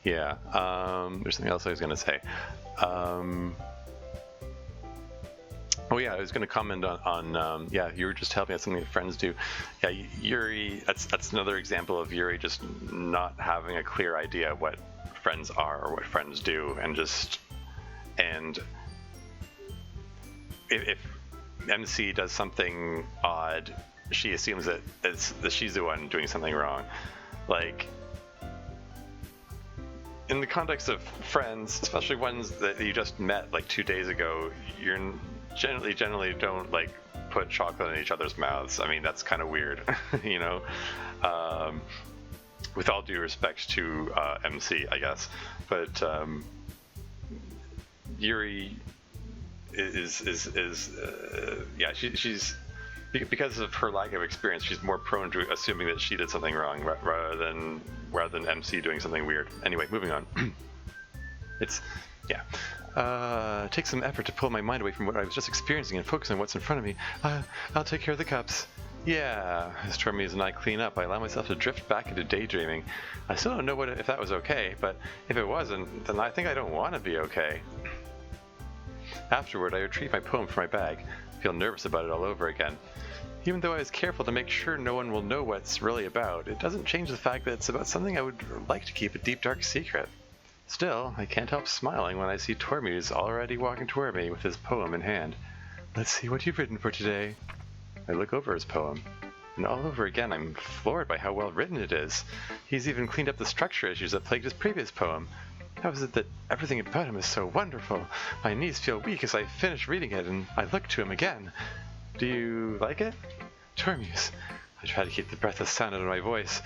Yeah. There's something else I was gonna say. Oh yeah, I was going to comment on yeah, you were just helping out something that friends do. Yeah, Yuri, that's another example of Yuri just not having a clear idea of what friends are or what friends do, and if MC does something odd, she assumes that she's the one doing something wrong. Like, in the context of friends, especially ones that you just met like 2 days ago, you're generally don't like put chocolate in each other's mouths. I mean, that's kind of weird, you know. With all due respect to MC, I guess, but Yuri is yeah, she's because of her lack of experience, she's more prone to assuming that she did something wrong rather than MC doing something weird. Anyway, moving on. It's take some effort to pull my mind away from what I was just experiencing and focus on what's in front of me. I'll take care of the cups. Yeah, as Tormies and I clean up, I allow myself to drift back into daydreaming. I still don't know if that was okay, but if it wasn't, then I think I don't want to be okay. Afterward, I retrieve my poem from my bag. I feel nervous about it all over again. Even though I was careful to make sure no one will know what it's really about, it doesn't change the fact that it's about something I would like to keep a deep, dark secret. Still, I can't help smiling when I see Tormuse already walking toward me with his poem in hand. Let's see what you've written for today. I look over his poem, and all over again I'm floored by how well written it is. He's even cleaned up the structure issues that plagued his previous poem. How is it that everything about him is so wonderful? My knees feel weak as I finish reading it, and I look to him again. Do you like it? Tormuse. I try to keep the breathless sound out of my voice.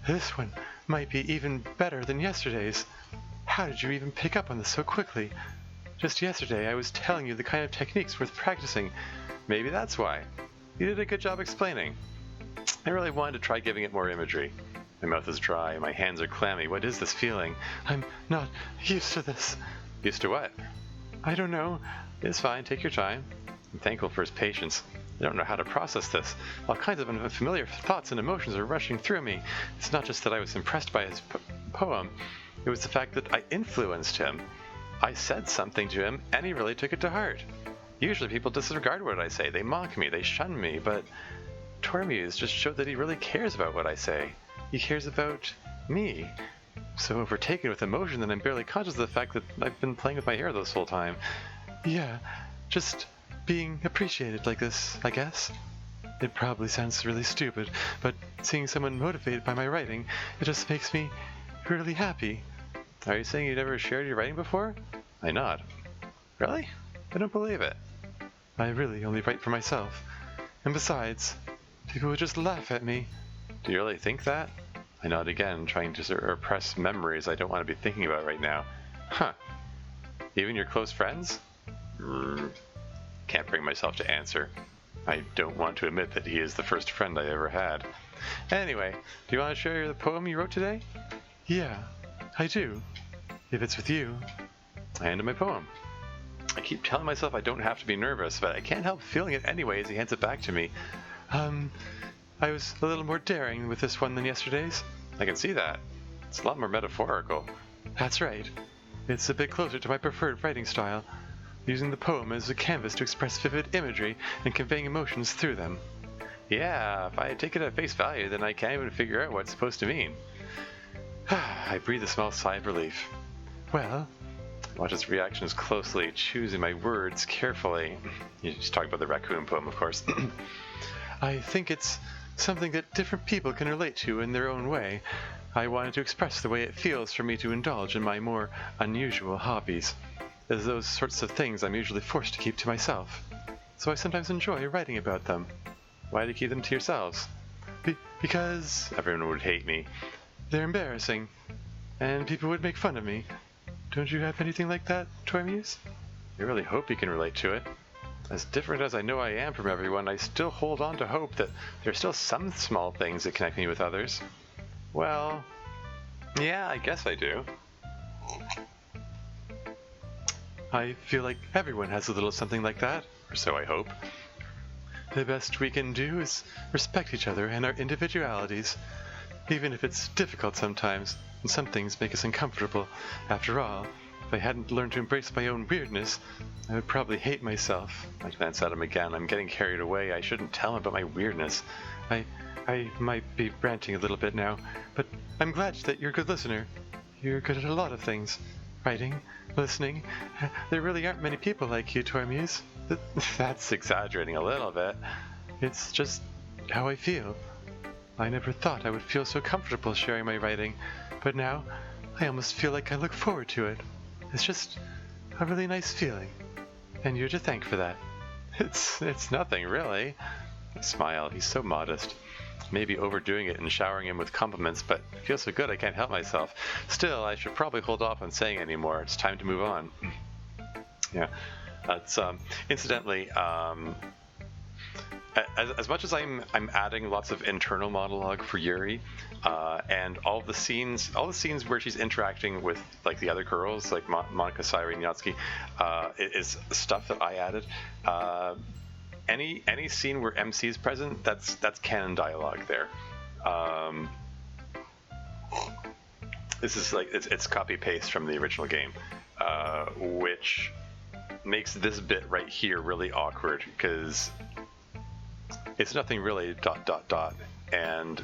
This one might be even better than yesterday's. How did you even pick up on this so quickly? Just yesterday I was telling you the kind of techniques worth practicing. Maybe that's why. You did a good job explaining. I really wanted to try giving it more imagery. My mouth is dry, my hands are clammy. What is this feeling? I'm not used to this. Used to what? I don't know. It's fine, take your time. I'm thankful for his patience. I don't know how to process this. All kinds of unfamiliar thoughts and emotions are rushing through me. It's not just that I was impressed by his poem. It was the fact that I influenced him. I said something to him, and he really took it to heart. Usually people disregard what I say. They mock me, they shun me, but Tormuse just showed that he really cares about what I say. He cares about me. So overtaken with emotion that I'm barely conscious of the fact that I've been playing with my hair this whole time. Yeah, just being appreciated like this, I guess. It probably sounds really stupid, but seeing someone motivated by my writing, it just makes me really happy. Are you saying you never shared your writing before? I nod. Really? I don't believe it. I really only write for myself. And besides, people would just laugh at me. Do you really think that? I nod again, trying to repress memories I don't want to be thinking about right now. Huh. Even your close friends? Can't bring myself to answer. I don't want to admit that he is the first friend I ever had. Anyway, do you want to share the poem you wrote today? Yeah, I do. If it's with you. I hand him my poem. I keep telling myself I don't have to be nervous, but I can't help feeling it anyway as he hands it back to me. I was a little more daring with this one than yesterday's. I can see that. It's a lot more metaphorical. That's right. It's a bit closer to my preferred writing style, using the poem as a canvas to express vivid imagery and conveying emotions through them. Yeah, if I take it at face value, then I can't even figure out what it's supposed to mean. I breathe a small sigh of relief. Well, I watch his reactions closely, choosing my words carefully. He's talking about the raccoon poem, of course. I think it's something that different people can relate to in their own way. I wanted to express the way it feels for me to indulge in my more unusual hobbies, as those sorts of things I'm usually forced to keep to myself. So I sometimes enjoy writing about them. Why do you keep them to yourselves? Because everyone would hate me. They're embarrassing, and people would make fun of me. Don't you have anything like that, Tormuse? I really hope you can relate to it. As different as I know I am from everyone, I still hold on to hope that there's still some small things that connect me with others. Well, yeah, I guess I do. I feel like everyone has a little something like that, or so I hope. The best we can do is respect each other and our individualities, even if it's difficult sometimes, and some things make us uncomfortable. After all, if I hadn't learned to embrace my own weirdness, I would probably hate myself. I glance at him again. I'm getting carried away. I shouldn't tell him about my weirdness. I might be ranting a little bit now, but I'm glad that you're a good listener. You're good at a lot of things. Writing, listening. There really aren't many people like you, Tormuse. That's exaggerating a little bit. It's just how I feel. I never thought I would feel so comfortable sharing my writing, but now I almost feel like I look forward to it. It's just a really nice feeling, and you're to thank for that. It's nothing, really. I smile. He's so modest. Maybe overdoing it and showering him with compliments, but it feels so good I can't help myself. Still, I should probably hold off on saying any more. It's time to move on. Yeah. That's incidentally, as much as I'm adding lots of internal monologue for Yuri, and all the scenes where she's interacting with like the other girls, like Monica, Sayuri, and Yatsuki, is stuff that I added. Any scene where MC is present, that's canon dialogue there. This is like it's copy paste from the original game, which makes this bit right here really awkward because it's nothing really ... and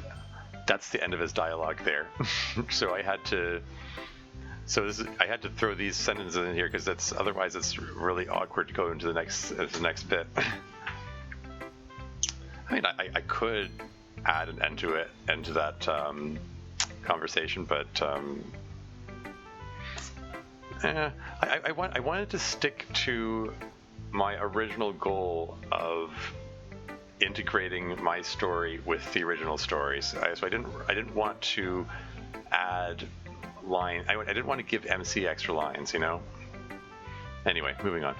that's the end of his dialogue there. So I had to throw these sentences in here because otherwise it's really awkward to go into the next bit. I mean, I could add an end to that conversation, but I wanted to stick to my original goal of integrating my story with the original stories. So I didn't want to add line. I didn't want to give MC extra lines, you know. Anyway, moving on.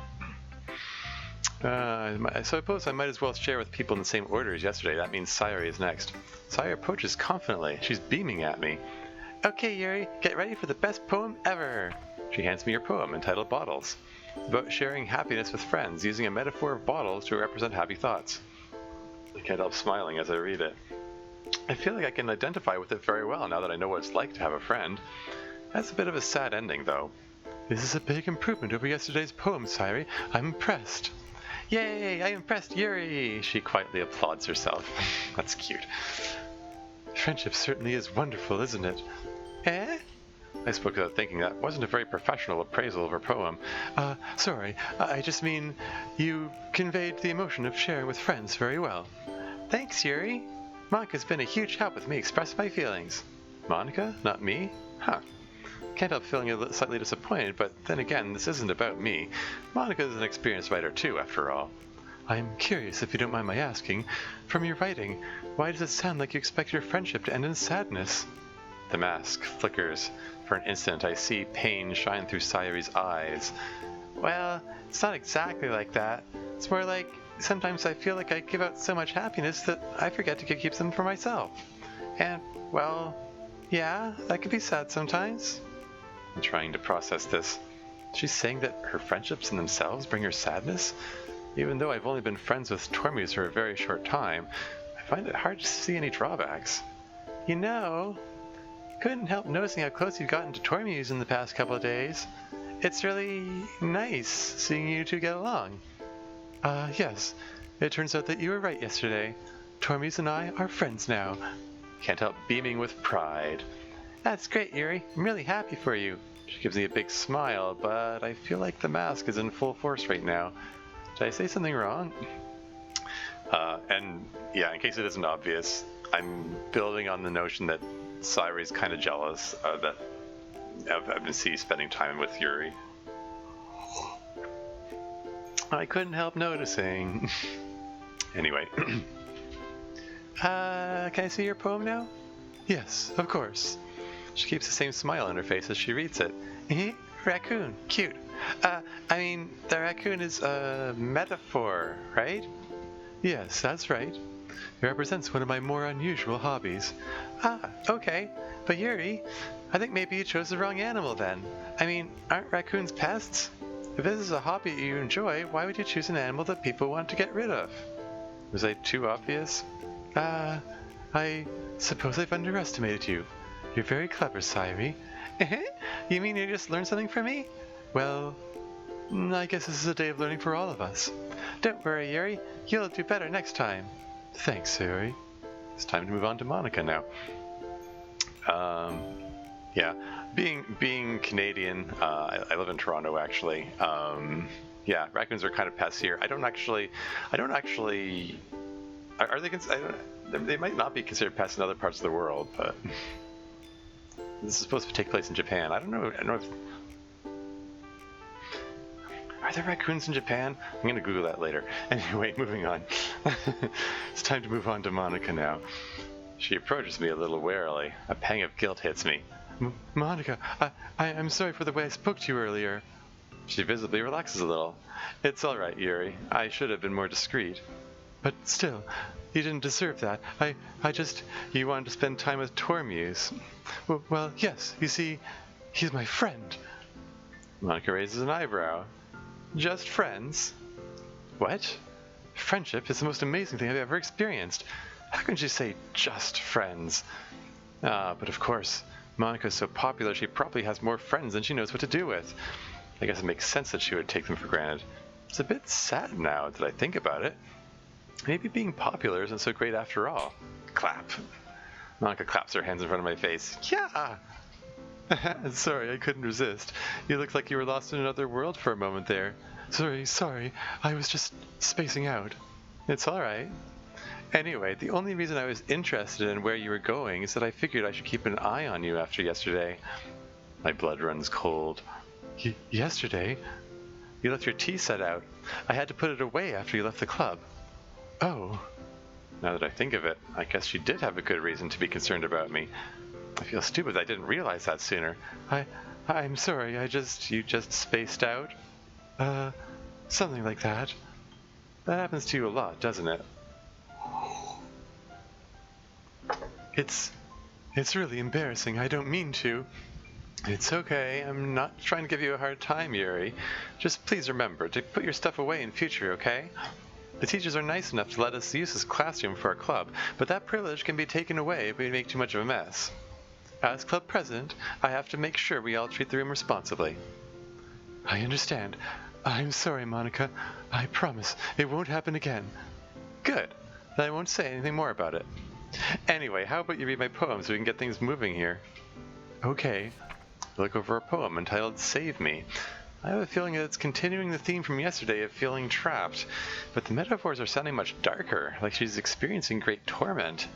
So I suppose I might as well share with people in the same order as yesterday. That means Sayuri is next. Sayuri approaches confidently. She's beaming at me. Okay, Yuri, get ready for the best poem ever. She hands me her poem entitled Bottles, about sharing happiness with friends, using a metaphor of bottles to represent happy thoughts. I can't help smiling as I read it. I feel like I can identify with it very well now that I know what it's like to have a friend. That's a bit of a sad ending, though. This is a big improvement over yesterday's poem, Sayuri. I'm impressed. Yay, I impressed Yuri! She quietly applauds herself. That's cute. Friendship certainly is wonderful, isn't it? Eh? I spoke without thinking. That wasn't a very professional appraisal of her poem. Sorry, I just mean you conveyed the emotion of sharing with friends very well. Thanks, Yuri. Monica's been a huge help with me express my feelings. Monica? Not me? Huh. Can't help feeling slightly disappointed, but then again, this isn't about me. Monica is an experienced writer too, after all. I'm curious, if you don't mind my asking, from your writing, why does it sound like you expect your friendship to end in sadness? The mask flickers. For an instant, I see pain shine through Sayuri's eyes. Well, it's not exactly like that. It's more like, sometimes I feel like I give out so much happiness that I forget to keep some for myself. And, well, yeah, that could be sad sometimes. I'm trying to process this. She's saying that her friendships in themselves bring her sadness? Even though I've only been friends with Tormuse for a very short time, I find it hard to see any drawbacks. You know, couldn't help noticing how close you've gotten to Tormuse in the past couple of days. It's really nice seeing you two get along. Yes, it turns out that you were right yesterday. Tormuse and I are friends now. Can't help beaming with pride. That's great, Yuri. I'm really happy for you. She gives me a big smile, but I feel like the mask is in full force right now. Did I say something wrong? And yeah, in case it isn't obvious, I'm building on the notion that Sayuri's kind of jealous of MC spending time with Yuri. I couldn't help noticing. Anyway. Can I see your poem now? Yes, of course. She keeps the same smile on her face as she reads it. Raccoon, cute. I mean, the raccoon is a metaphor, right? Yes, that's right. It represents one of my more unusual hobbies. Ah, okay. But Yuri, I think maybe you chose the wrong animal then. I mean, aren't raccoons pests? If this is a hobby you enjoy, why would you choose an animal that people want to get rid of? Was I too obvious? I suppose I've underestimated you. You're very clever, Sayuri. You mean you just learned something from me? Well, I guess this is a day of learning for all of us. Don't worry, Yuri. You'll do better next time. Thanks, Yuri. It's time to move on to Monica now. Yeah, being Canadian, I live in Toronto actually. Yeah, raccoons are kind of pests here. I don't actually. Are they? They might not be considered pests in other parts of the world, but this is supposed to take place in Japan. I don't know if. Are there raccoons in Japan? I'm going to Google that later. Anyway, moving on. It's time to move on to Monica now. She approaches me a little warily. A pang of guilt hits me. Monica, I'm sorry for the way I spoke to you earlier. She visibly relaxes a little. It's all right, Yuri. I should have been more discreet. But still, you didn't deserve that. You wanted to spend time with Tormuse. Well, yes, you see, he's my friend. Monica raises an eyebrow. Just friends? What? Friendship is the most amazing thing I've ever experienced. How can she say just friends? But of course, Monica's so popular she probably has more friends than she knows what to do with. I guess it makes sense that she would take them for granted. It's a bit sad now that I think about it. Maybe being popular isn't so great after all. Clap. Monica claps her hands in front of my face. Yeah! Sorry, I couldn't resist. You looked like you were lost in another world for a moment there. Sorry, I was just spacing out. It's alright. Anyway, the only reason I was interested in where you were going is that I figured I should keep an eye on you after yesterday. My blood runs cold. Yesterday? You left your tea set out. I had to put it away after you left the club. Oh. Now that I think of it, I guess you did have a good reason to be concerned about me. I feel stupid I didn't realize that sooner. I'm sorry, you just spaced out? Something like that. That happens to you a lot, doesn't it? It's really embarrassing, I don't mean to. It's okay, I'm not trying to give you a hard time, Yuri. Just please remember to put your stuff away in future, okay? The teachers are nice enough to let us use this classroom for our club, but that privilege can be taken away if we make too much of a mess. As club president, I have to make sure we all treat the room responsibly. I understand. I'm sorry, Monica. I promise it won't happen again. Good. Then I won't say anything more about it. Anyway, how about you read my poem so we can get things moving here? Okay. Look over a poem entitled Save Me. I have a feeling that it's continuing the theme from yesterday of feeling trapped, but the metaphors are sounding much darker, like she's experiencing great torment.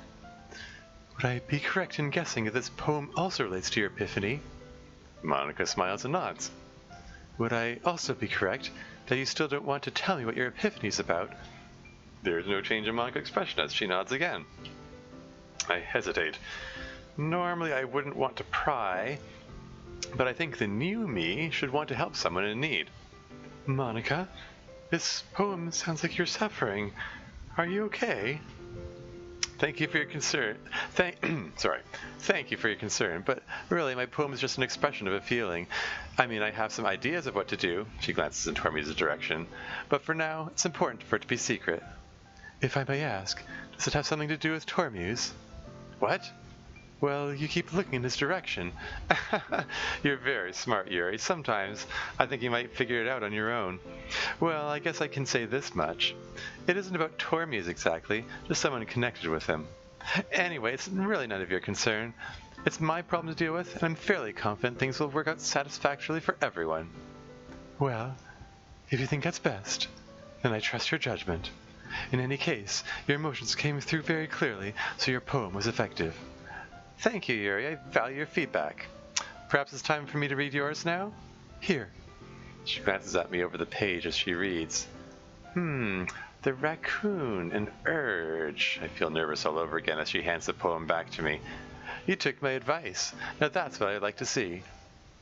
Would I be correct in guessing that this poem also relates to your epiphany? Monica smiles and nods. Would I also be correct that you still don't want to tell me what your epiphany's about? There is no change in Monica's expression as she nods again. I hesitate. Normally I wouldn't want to pry, but I think the new me should want to help someone in need. Monica, this poem sounds like you're suffering. Are you okay? Thank you for your concern. Thank you for your concern, but really my poem is just an expression of a feeling. I mean, I have some ideas of what to do. She glances in Tormuse's direction. But for now, it's important for it to be secret. If I may ask, does it have something to do with Tormuse? What? Well, you keep looking in his direction. You're very smart, Yuri. Sometimes I think you might figure it out on your own. Well, I guess I can say this much. It isn't about Tormuse exactly, just someone connected with him. Anyway, it's really none of your concern. It's my problem to deal with, and I'm fairly confident things will work out satisfactorily for everyone. Well, if you think that's best, then I trust your judgment. In any case, your emotions came through very clearly, so your poem was effective. Thank you, Yuri. I value your feedback. Perhaps it's time for me to read yours now? Here. She glances at me over the page as she reads. The raccoon, an urge. I feel nervous all over again as she hands the poem back to me. You took my advice. Now that's what I'd like to see.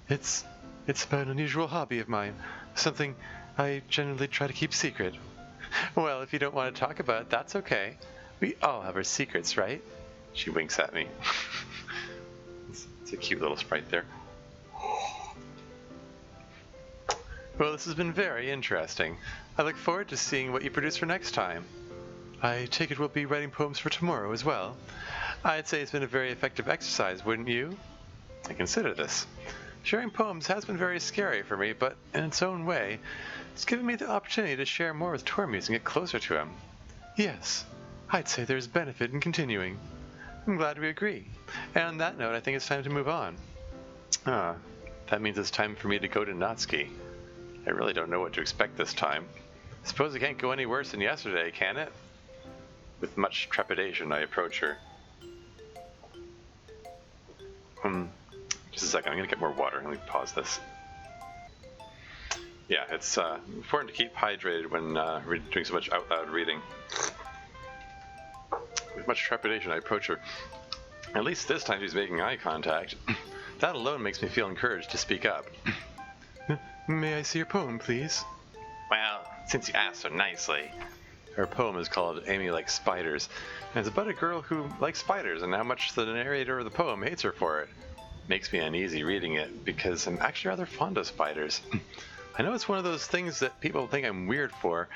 It's It's about an unusual hobby of mine, something I generally try to keep secret. Well, if you don't want to talk about it, that's okay. We all have our secrets, right? She winks at me. It's a cute little sprite there. Well, this has been very interesting. I look forward to seeing what you produce for next time. I take it we'll be writing poems for tomorrow as well. I'd say it's been a very effective exercise, wouldn't you? I consider this. Sharing poems has been very scary for me, but in its own way, it's given me the opportunity to share more with Tormuse and get closer to him. Yes, I'd say there's benefit in continuing. I'm glad we agree. And on that note, I think it's time to move on. That means it's time for me to go to Natsuki. I really don't know what to expect this time. Suppose it can't go any worse than yesterday, can it? With much trepidation, I approach her. Just a second, I'm gonna get more water. Let me pause this. Yeah, it's important to keep hydrated when doing so much out loud reading. With much trepidation, I approach her. At least this time she's making eye contact. That alone makes me feel encouraged to speak up. May I see your poem, please? Well, since you asked so nicely. Her poem is called Amy Likes Spiders, and it's about a girl who likes spiders and how much the narrator of the poem hates her for it. Makes me uneasy reading it, because I'm actually rather fond of spiders. I know it's one of those things that people think I'm weird for,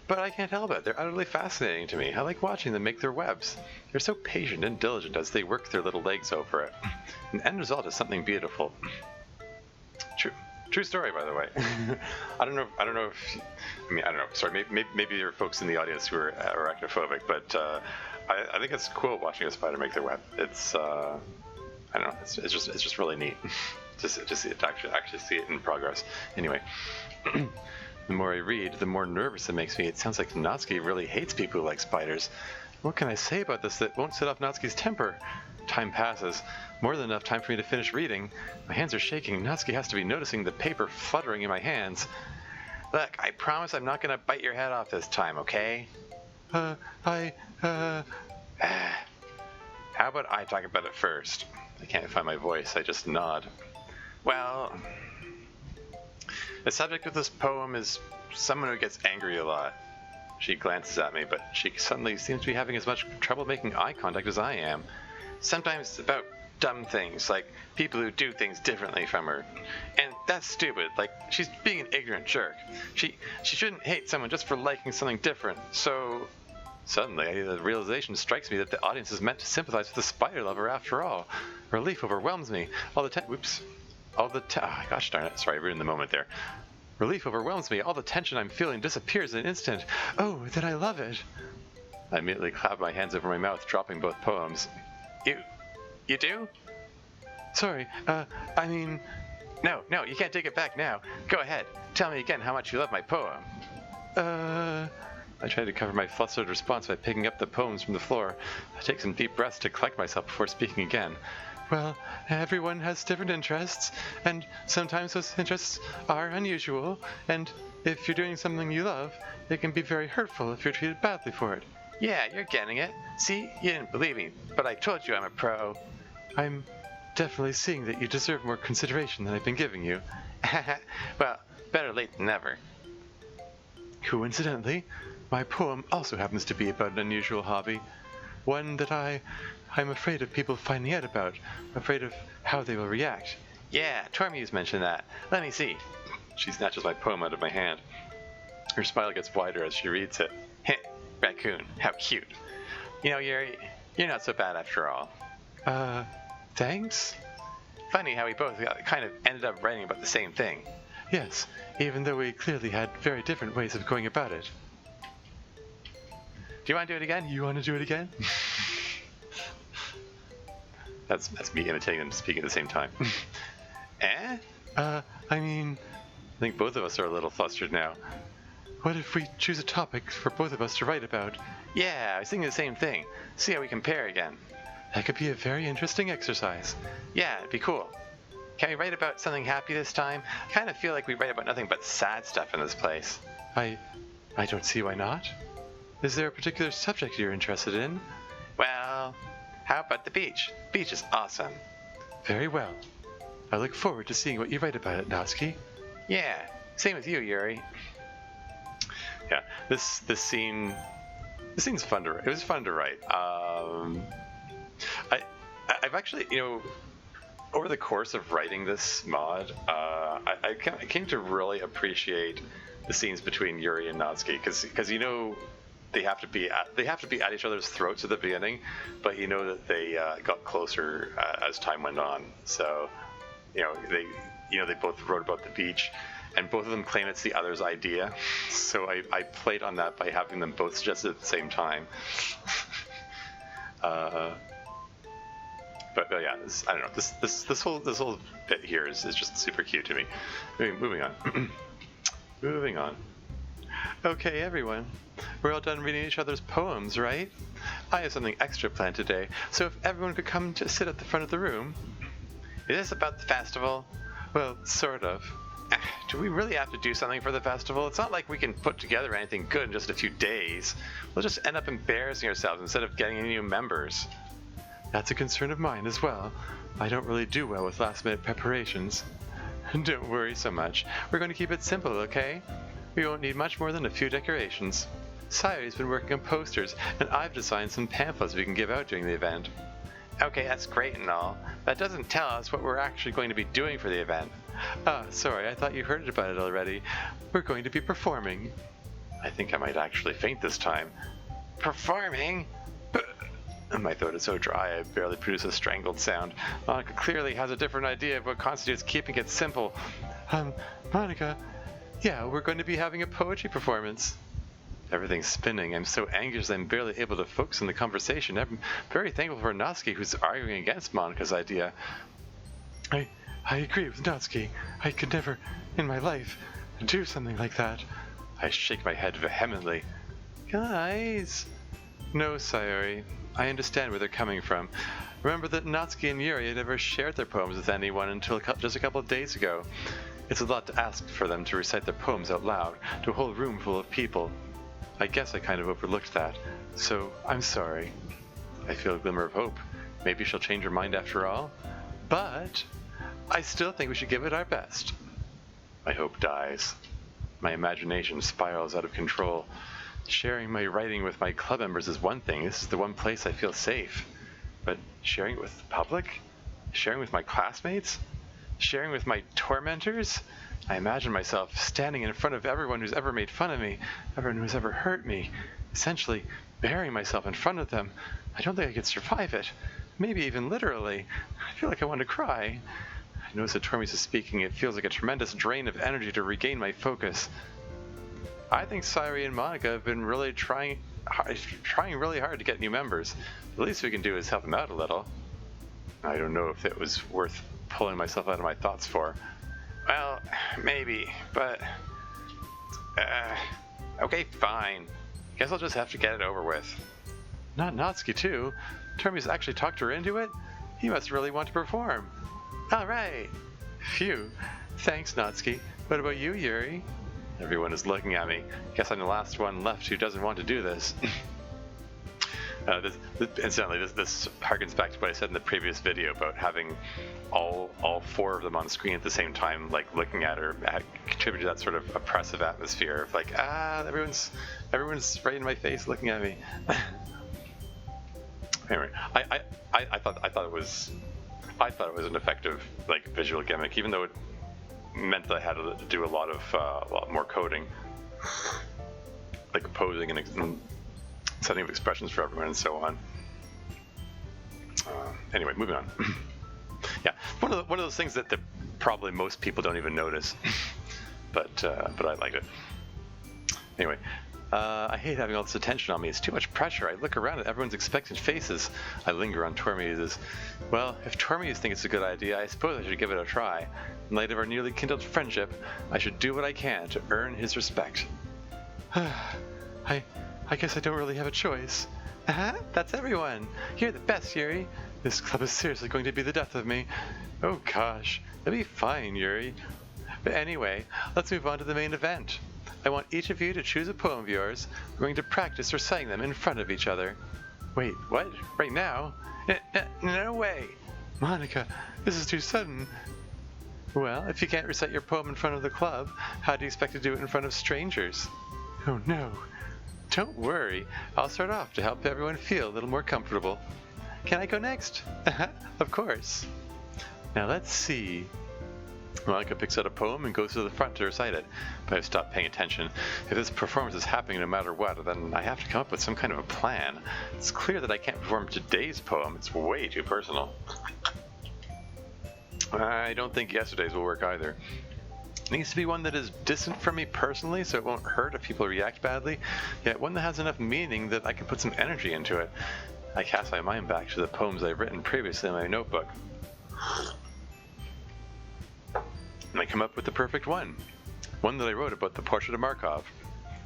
but I can't help it. They're utterly fascinating to me. I like watching them make their webs. They're so patient and diligent as they work their little legs over it. And the end result is something beautiful. True story, by the way. I don't know if I don't know. Sorry, maybe there are folks in the audience who are arachnophobic, but I think it's cool watching a spider make their web. It's I don't know. It's just really neat. just see it actually see it in progress. Anyway, the more I read, the more nervous it makes me. It sounds like Natsuki really hates people who like spiders. What can I say about this that won't set off Natsuki's temper? Time passes. More than enough time for me to finish reading. My hands are shaking. Natsuki has to be noticing the paper fluttering in my hands. Look, I promise I'm not gonna bite your head off this time, okay? How about I talk about it first? I can't find my voice, I just nod. Well, the subject of this poem is someone who gets angry a lot. She glances at me, but she suddenly seems to be having as much trouble making eye contact as I am. Sometimes it's about dumb things, like people who do things differently from her. And that's stupid, like she's being an ignorant jerk. She shouldn't hate someone just for liking something different, so... Suddenly, the realization strikes me that the audience is meant to sympathize with the spider lover after all. Relief overwhelms me. Gosh darn it, sorry, I ruined the moment there. Relief overwhelms me. All the tension I'm feeling disappears in an instant. Oh, then I love it. I immediately clap my hands over my mouth, dropping both poems. You do? Sorry, I mean... No, you can't take it back now. Go ahead. Tell me again how much you love my poem. I try to cover my flustered response by picking up the poems from the floor. I take some deep breaths to collect myself before speaking again. Well, everyone has different interests, and sometimes those interests are unusual, and if you're doing something you love, it can be very hurtful if you're treated badly for it. Yeah, you're getting it. See, you didn't believe me, but I told you I'm a pro. I'm definitely seeing that you deserve more consideration than I've been giving you. Well, better late than never. Coincidentally, my poem also happens to be about an unusual hobby. One that I'm afraid of people finding out about, afraid of how they will react. Yeah, Tormuse mentioned that. Let me see. She snatches my poem out of my hand. Her smile gets wider as she reads it. Heh, raccoon, how cute. You know, Yuri, you're not so bad after all. Thanks? Funny how we both kind of ended up writing about the same thing. Yes, even though we clearly had very different ways of going about it. Do you want to do it again? You want to do it again? That's me imitating them speaking at the same time. Eh? I mean... I think both of us are a little flustered now. What if we choose a topic for both of us to write about? Yeah, I was thinking the same thing. See how we compare again. That could be a very interesting exercise. Yeah, it'd be cool. Can we write about something happy this time? I kind of feel like we write about nothing but sad stuff in this place. I don't see why not. Is there a particular subject you're interested in? Well, how about the beach? Beach is awesome. Very well. I look forward to seeing what you write about it, Natsuki. Yeah, same with you, Yuri. Yeah, this scene's fun to write. It was fun to write. I've actually, over the course of writing this mod, I came to really appreciate the scenes between Yuri and Natsuki because they have to be at each other's throats at the beginning, but that they got closer as time went on. So they both wrote about the beach, and both of them claim it's the other's idea. So I played on that by having them both suggest it at the same time. But yeah, I don't know. This whole bit here is just super cute to me. Moving on. Moving on. Okay, everyone. We're all done reading each other's poems, right? I have something extra planned today, so if everyone could come to sit at the front of the room. Is this about the festival? Well, sort of. Do we really have to do something for the festival? It's not like we can put together anything good in just a few days. We'll just end up embarrassing ourselves instead of getting any new members. That's a concern of mine as well. I don't really do well with last-minute preparations. Don't worry so much. We're going to keep it simple, okay? We won't need much more than a few decorations. Sayori's been working on posters, and I've designed some pamphlets we can give out during the event. Okay, that's great and all. That doesn't tell us what we're actually going to be doing for the event. Sorry, I thought you heard about it already. We're going to be performing. I think I might actually faint this time. Performing? My throat is so dry I barely produce a strangled sound. Monica clearly has a different idea of what constitutes keeping it simple. Monica, yeah, we're going to be having a poetry performance. Everything's spinning. I'm so anxious I'm barely able to focus on the conversation. I'm very thankful for Natsuki, who's arguing against Monica's idea. I agree with Natsuki. I could never, in my life, do something like that. I shake my head vehemently. Guys! No, Sayori. I understand where they're coming from. Remember that Natsuki and Yuri had never shared their poems with anyone until just a couple of days ago. It's a lot to ask for them to recite their poems out loud to a whole room full of people. I guess I kind of overlooked that, so I'm sorry. I feel a glimmer of hope. Maybe she'll change her mind after all. But I still think we should give it our best. My hope dies. My imagination spirals out of control. Sharing my writing with my club members is one thing. This is the one place I feel safe. But sharing it with the public? Sharing with my classmates? Sharing with my tormentors? I imagine myself standing in front of everyone who's ever made fun of me, everyone who's ever hurt me, essentially burying myself in front of them. I don't think I could survive it. Maybe even literally. I feel like I want to cry. I notice that Tormes is speaking. It feels like a tremendous drain of energy to regain my focus. I think Sayori and Monica have been really trying really hard to get new members. The least we can do is help them out a little. I don't know if it was worth pulling myself out of my thoughts for. Well, maybe, but... okay, fine. Guess I'll just have to get it over with. Not Natsuki, too. Tormes actually talked her into it? He must really want to perform. Alright. Phew. Thanks, Natsuki. What about you, Yuri? Everyone is looking at me. Guess I'm the last one left who doesn't want to do this. Incidentally, this harkens back to what I said in the previous video about having all four of them on screen at the same time, like looking at her, contributed to that sort of oppressive atmosphere of like, everyone's right in my face looking at me. Anyway, I thought it was an effective like visual gimmick, even though it meant that I had to do a lot more coding, like posing and setting of expressions for everyone and so on. Anyway, moving on. Yeah, one of those things that probably most people don't even notice, but I liked it. Anyway, I hate having all this attention on me. It's too much pressure. I look around at everyone's expectant faces. I linger on Tormes'. Well, if Tormes thinks it's a good idea, I suppose I should give it a try. In light of our newly kindled friendship, I should do what I can to earn his respect. I guess I don't really have a choice. That's everyone. You're the best, Yuri. This club is seriously going to be the death of me. Oh gosh, it'll be fine, Yuri. But anyway, let's move on to the main event. I want each of you to choose a poem of yours. We're going to practice reciting them in front of each other. Wait, what? Right now? No way! Monica, this is too sudden. Well, if you can't recite your poem in front of the club, how do you expect to do it in front of strangers? Oh no. Don't worry, I'll start off to help everyone feel a little more comfortable. Can I go next? Of course. Now let's see. Monica picks out a poem and goes to the front to recite it, but I've stopped paying attention. If this performance is happening no matter what, then I have to come up with some kind of a plan. It's clear that I can't perform today's poem. It's way too personal. I don't think yesterday's will work either. It needs to be one that is distant from me personally, so it won't hurt if people react badly, yet one that has enough meaning that I can put some energy into it. I cast my mind back to the poems I've written previously in my notebook. And I come up with the perfect one. One that I wrote about the portrait of Markov.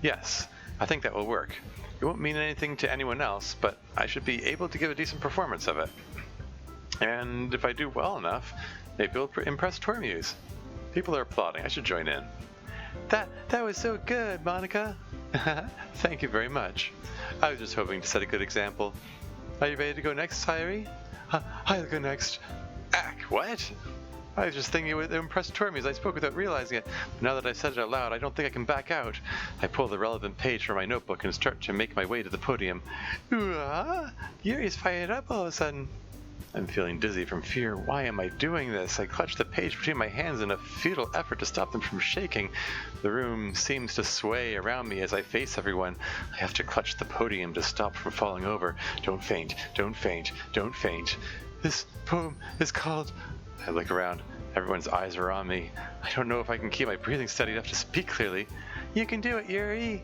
Yes, I think that will work. It won't mean anything to anyone else, but I should be able to give a decent performance of it. And if I do well enough, maybe it'll impress Tormuse. People are applauding. I should join in. That was so good, Monica. Thank you very much. I was just hoping to set a good example. Are you ready to go next, Sayuri? I'll go next. What? I was just thinking it would impress Tormuse. I spoke without realizing it. But now that I've said it out loud, I don't think I can back out. I pull the relevant page from my notebook and start to make my way to the podium. Yuri's fired up all of a sudden. I'm feeling dizzy from fear. Why am I doing this? I clutch the page between my hands in a futile effort to stop them from shaking. The room seems to sway around me as I face everyone. I have to clutch the podium to stop from falling over. Don't faint, don't faint, don't faint. This poem is called... I look around. Everyone's eyes are on me. I don't know if I can keep my breathing steady enough to speak clearly. You can do it, Yuri!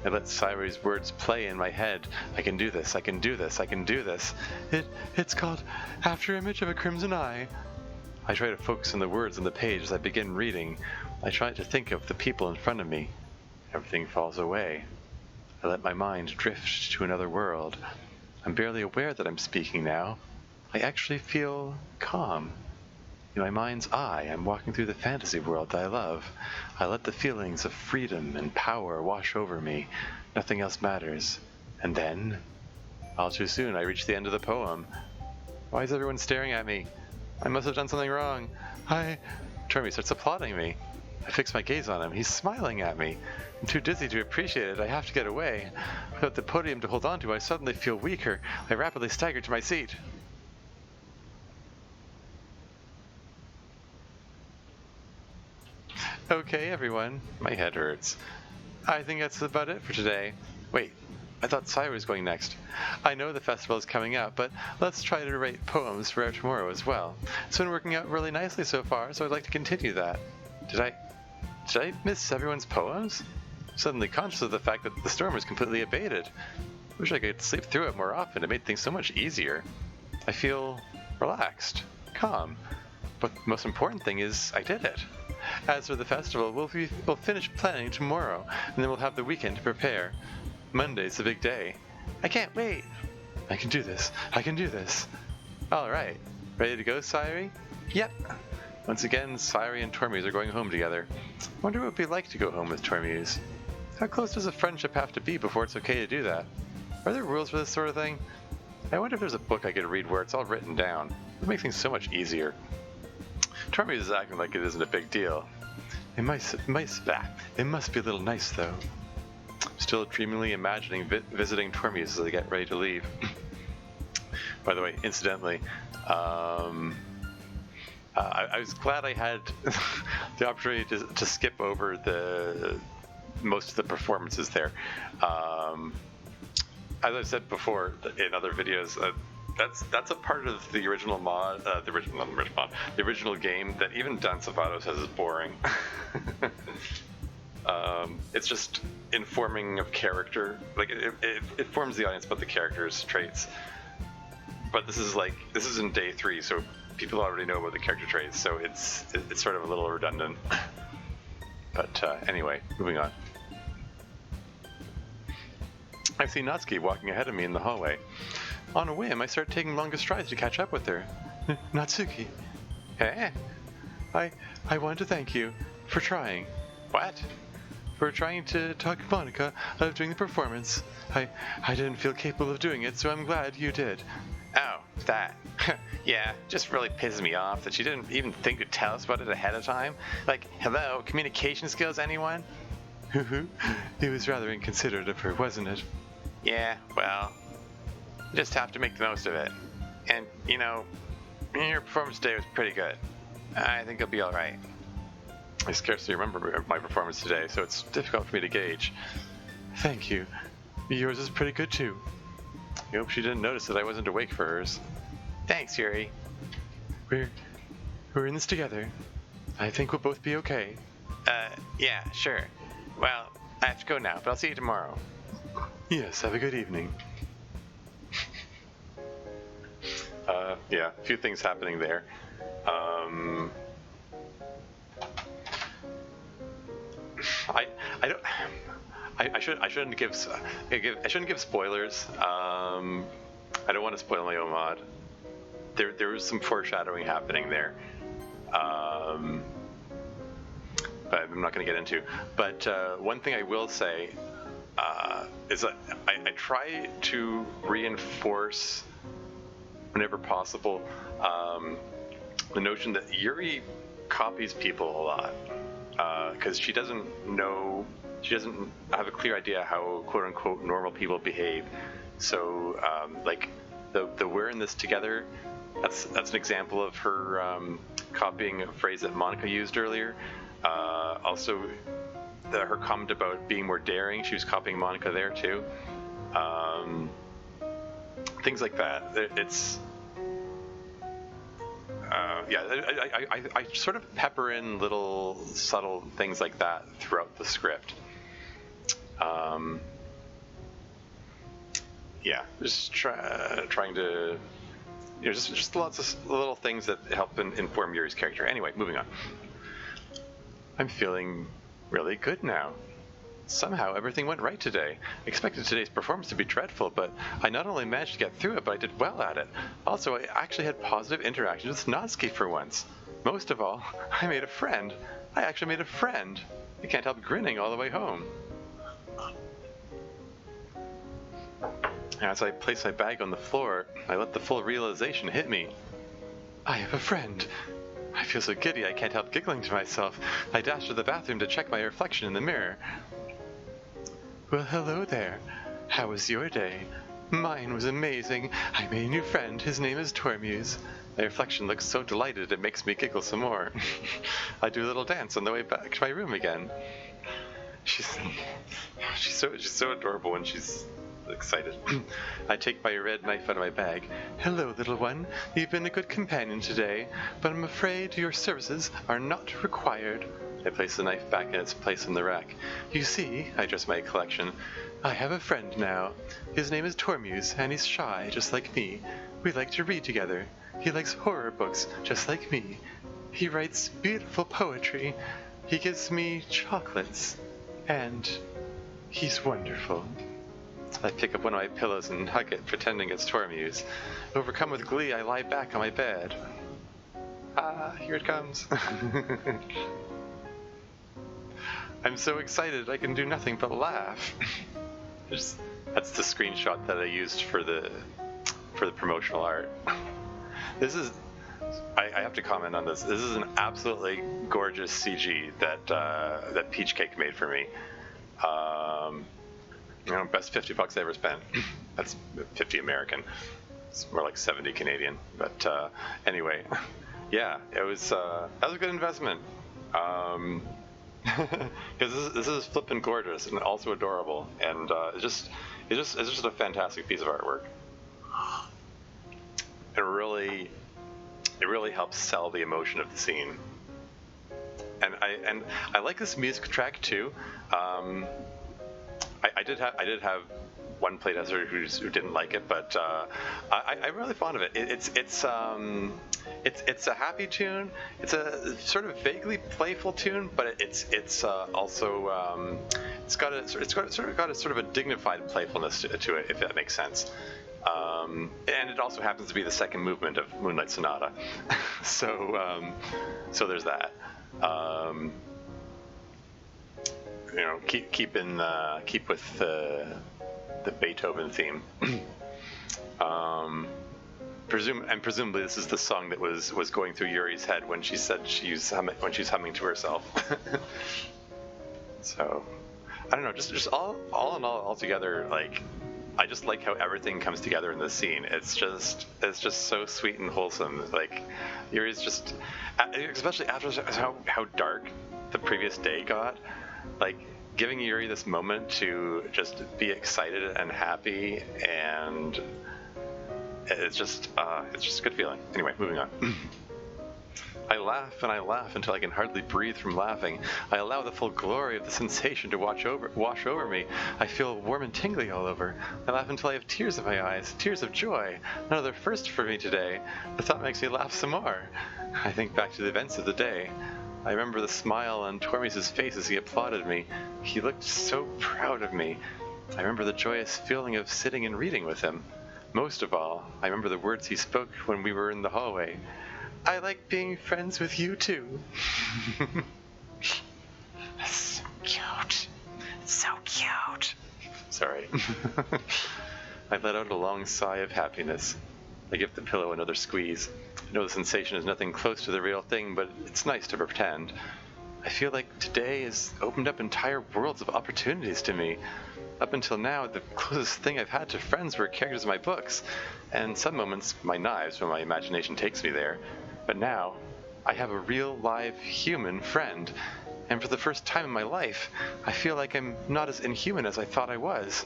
I let Sayuri's words play in my head. I can do this, I can do this, I can do this. It's called After Image of a Crimson Eye. I try to focus on the words on the page as I begin reading. I try to think of the people in front of me. Everything falls away. I let my mind drift to another world. I'm barely aware that I'm speaking now. I actually feel calm. In my mind's eye, I'm walking through the fantasy world that I love. I let the feelings of freedom and power wash over me. Nothing else matters. And then, all too soon, I reach the end of the poem. Why is everyone staring at me? I must have done something wrong. Tormuse starts applauding me. I fix my gaze on him. He's smiling at me. I'm too dizzy to appreciate it. I have to get away. Without the podium to hold on to, I suddenly feel weaker. I rapidly stagger to my seat. Okay, everyone. My head hurts. I think that's about it for today. Wait, I thought Sayuri was going next. I know the festival is coming up, but let's try to write poems for tomorrow as well. It's been working out really nicely so far, so I'd like to continue that. Did I miss everyone's poems? I'm suddenly conscious of the fact that the storm was completely abated. Wish I could sleep through it more often. It made things so much easier. I feel relaxed, calm. But the most important thing is I did it. As for the festival, we'll finish planning tomorrow, and then we'll have the weekend to prepare. Monday's the big day. I can't wait. I can do this. I can do this. All right. Ready to go, Sayuri? Yep. Once again, Sayuri and Tormuse are going home together. I wonder what it would be like to go home with Tormuse. How close does a friendship have to be before it's okay to do that? Are there rules for this sort of thing? I wonder if there's a book I could read where it's all written down. It would make things so much easier. Tormuse is acting like it isn't a big deal. It must be a little nice, though. Still dreamily imagining visiting Tormuse as I get ready to leave. By the way, incidentally, I was glad I had the opportunity to skip over most of the performances there. As I've said before in other videos, that's a part of the original mod, the original game that even Dan Savato says is boring. It's just informing of character, like it informs the audience about the character's traits. But this is in day 3, so people already know about the character traits, so it's sort of a little redundant. But anyway, moving on. I see Natsuki walking ahead of me in the hallway. On a whim, I start taking longer strides to catch up with her. Natsuki. Hey? I want to thank you for trying. What? For trying to talk Monica out of doing the performance. I didn't feel capable of doing it, so I'm glad you did. Oh, that. Yeah, just really pisses me off that she didn't even think to tell us about it ahead of time. Like, hello, communication skills, anyone? It was rather inconsiderate of her, wasn't it? Yeah, well, you just have to make the most of it. And, you know, your performance today was pretty good. I think you'll be alright. I scarcely remember my performance today, so it's difficult for me to gauge. Thank you. Yours is pretty good too. I hope she didn't notice that I wasn't awake for hers. Thanks, Yuri. We're in this together. I think we'll both be okay. Yeah, sure. Well, I have to go now, but I'll see you tomorrow. Yes, have a good evening. Yeah, a few things happening there. I shouldn't give spoilers. I don't want to spoil my own mod. There was some foreshadowing happening there, but I'm not going to get into. But one thing I will say is that I try to reinforce, whenever possible, the notion that Yuri copies people a lot, because she doesn't have a clear idea how quote-unquote normal people behave. So like the we're in this together, that's an example of her copying a phrase that Monica used earlier. Also her comment about being more daring, she was copying Monica there too. Things like that. It's yeah, I sort of pepper in little subtle things like that throughout the script. Yeah, just trying to, you know, just lots of little things that help inform Yuri's character. Anyway, moving on. I'm feeling really good now. Somehow everything went right today. I expected today's performance to be dreadful, but I not only managed to get through it, but I did well at it. Also, I actually had positive interactions with Natsuki for once. Most of all, I made a friend. I actually made a friend. I can't help grinning all the way home. As I placed my bag on the floor, I let the full realization hit me. I have a friend. I feel so giddy I can't help giggling to myself. I dashed to the bathroom to check my reflection in the mirror. Well, hello there. How was your day? Mine was amazing. I made a new friend. His name is Tormuse. My reflection looks so delighted it makes me giggle some more. I do a little dance on the way back to my room again. She's so adorable when she's excited. I take my red knife out of my bag. Hello, little one. You've been a good companion today, but I'm afraid your services are not required. I place the knife back in its place in the rack. You see, I address my collection. I have a friend now. His name is Tormuse, and he's shy, just like me. We like to read together. He likes horror books, just like me. He writes beautiful poetry. He gives me chocolates. And he's wonderful. I pick up one of my pillows and hug it, pretending it's Tormuse. Overcome with glee, I lie back on my bed. Ah, here it comes. I'm so excited I can do nothing but laugh. That's the screenshot that I used for the promotional art. This is, I have to comment on this. This is an absolutely gorgeous CG that Peach Cake made for me. You know, best $50 I ever spent. That's 50 American. It's more like 70 Canadian. But anyway, yeah, it was that was a good investment. Because this is flippin' gorgeous and also adorable, and it's just a fantastic piece of artwork. It really helps sell the emotion of the scene. And I like this music track too. I did have one playtester who didn't like it, but I'm really fond of it. It's a happy tune. It's a sort of vaguely playful tune, but it's also it's got a sort of a dignified playfulness to it, if that makes sense. And it also happens to be the second movement of Moonlight Sonata, so there's that. You know, keep with the Beethoven theme. Presumably this is the song that was going through Yuri's head when she said she's humming to herself. So, I don't know, just all in all together, like, I just like how everything comes together in this scene. It's just so sweet and wholesome. Like, Yuri's just, especially after how dark the previous day got, like, giving Yuri this moment to just be excited and happy, and it's just a good feeling. Anyway, moving on. I laugh and I laugh until I can hardly breathe from laughing. I allow the full glory of the sensation to wash over me. I feel warm and tingly all over. I laugh until I have tears in my eyes, tears of joy. Another first for me today. The thought makes me laugh some more. I think back to the events of the day. I remember the smile on Tormes' face as he applauded me. He looked so proud of me. I remember the joyous feeling of sitting and reading with him. Most of all, I remember the words he spoke when we were in the hallway. I like being friends with you too. That's so cute. So cute. Sorry. I let out a long sigh of happiness. I give the pillow another squeeze. I know the sensation is nothing close to the real thing, but it's nice to pretend. I feel like today has opened up entire worlds of opportunities to me. Up until now, the closest thing I've had to friends were characters in my books, and some moments my knives when my imagination takes me there. But now, I have a real, live, human friend, and for the first time in my life, I feel like I'm not as inhuman as I thought I was.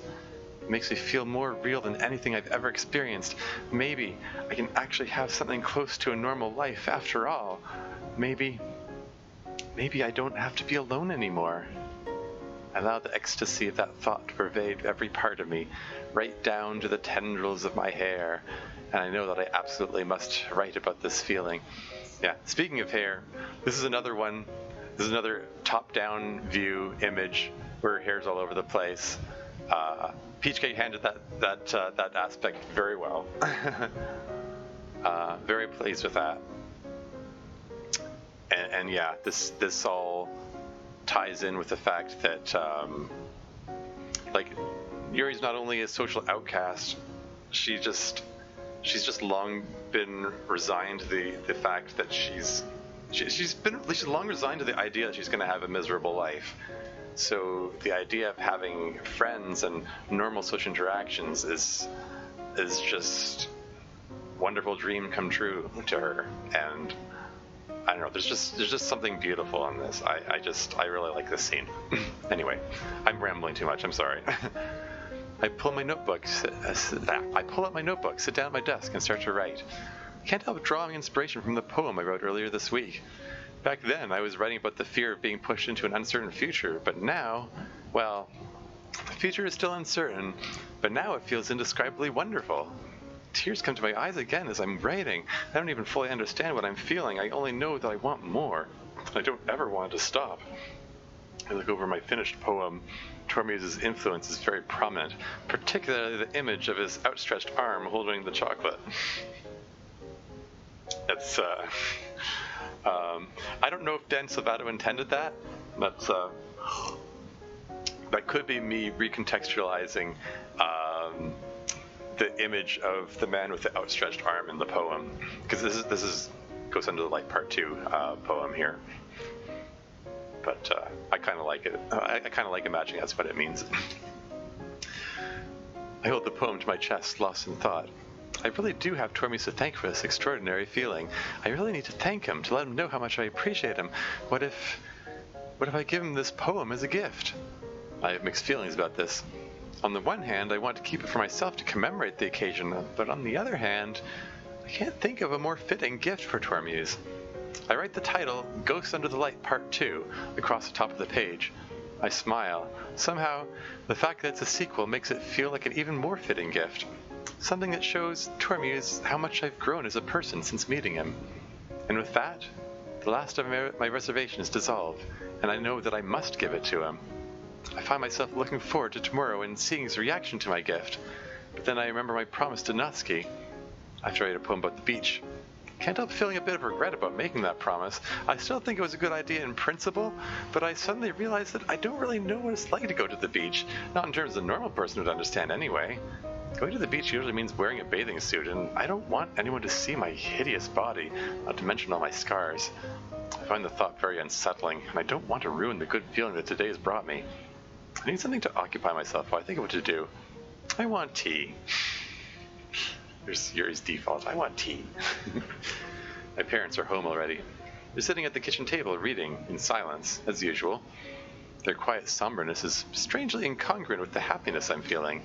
It makes me feel more real than anything I've ever experienced. Maybe I can actually have something close to a normal life after all. Maybe I don't have to be alone anymore. I allow the ecstasy of that thought to pervade every part of me, right down to the tendrils of my hair. And I know that I absolutely must write about this feeling. Yeah, speaking of hair, this is another one. This is another top-down view image where hair's all over the place. Peachcake handled that aspect very well. Very pleased with that. And yeah, this all ties in with the fact that like, Yuri's not only a social outcast, she's just long been resigned to the fact that she's long resigned to the idea that she's going to have a miserable life. So the idea of having friends and normal social interactions is just wonderful dream come true to her. And I don't know, there's just something beautiful on this. I really like this scene. Anyway, I'm rambling too much, I'm sorry. I pull out my notebook, sit down at my desk, and start to write. I can't help drawing inspiration from the poem I wrote earlier this week. Back then, I was writing about the fear of being pushed into an uncertain future, but now, well, the future is still uncertain, but now it feels indescribably wonderful. Tears come to my eyes again as I'm writing. I don't even fully understand what I'm feeling. I only know that I want more. I don't ever want it to stop. I look over my finished poem. Tormes' influence is very prominent, particularly the image of his outstretched arm holding the chocolate. It's, I don't know if Dan Salvato intended that, but that could be me recontextualizing the image of the man with the outstretched arm in the poem, because this is goes into the Light Part 2 poem here. But I kind of like it. I kind of like imagining that's what it means. I hold the poem to my chest, lost in thought. I really do have Tormes to thank for this extraordinary feeling. I really need to thank him, to let him know how much I appreciate him. What if I give him this poem as a gift? I have mixed feelings about this. On the one hand, I want to keep it for myself to commemorate the occasion, but on the other hand, I can't think of a more fitting gift for Tormes. I write the title, Ghosts Under the Light Part 2, across the top of the page. I smile. Somehow, the fact that it's a sequel makes it feel like an even more fitting gift. Something that shows Tormes how much I've grown as a person since meeting him. And with that, the last of my reservation is dissolved, and I know that I must give it to him. I find myself looking forward to tomorrow and seeing his reaction to my gift. But then I remember my promise to Natsuki. After I write a poem about the beach. Can't help feeling a bit of regret about making that promise. I still think it was a good idea in principle, but I suddenly realized that I don't really know what it's like to go to the beach. Not in terms a normal person would understand anyway. Going to the beach usually means wearing a bathing suit, and I don't want anyone to see my hideous body, not to mention all my scars. I find the thought very unsettling, and I don't want to ruin the good feeling that today has brought me. I need something to occupy myself while I think of what to do. I want tea. There's Yuri's default. I want tea. My parents are home already. They're sitting at the kitchen table reading in silence, as usual. Their quiet somberness is strangely incongruent with the happiness I'm feeling.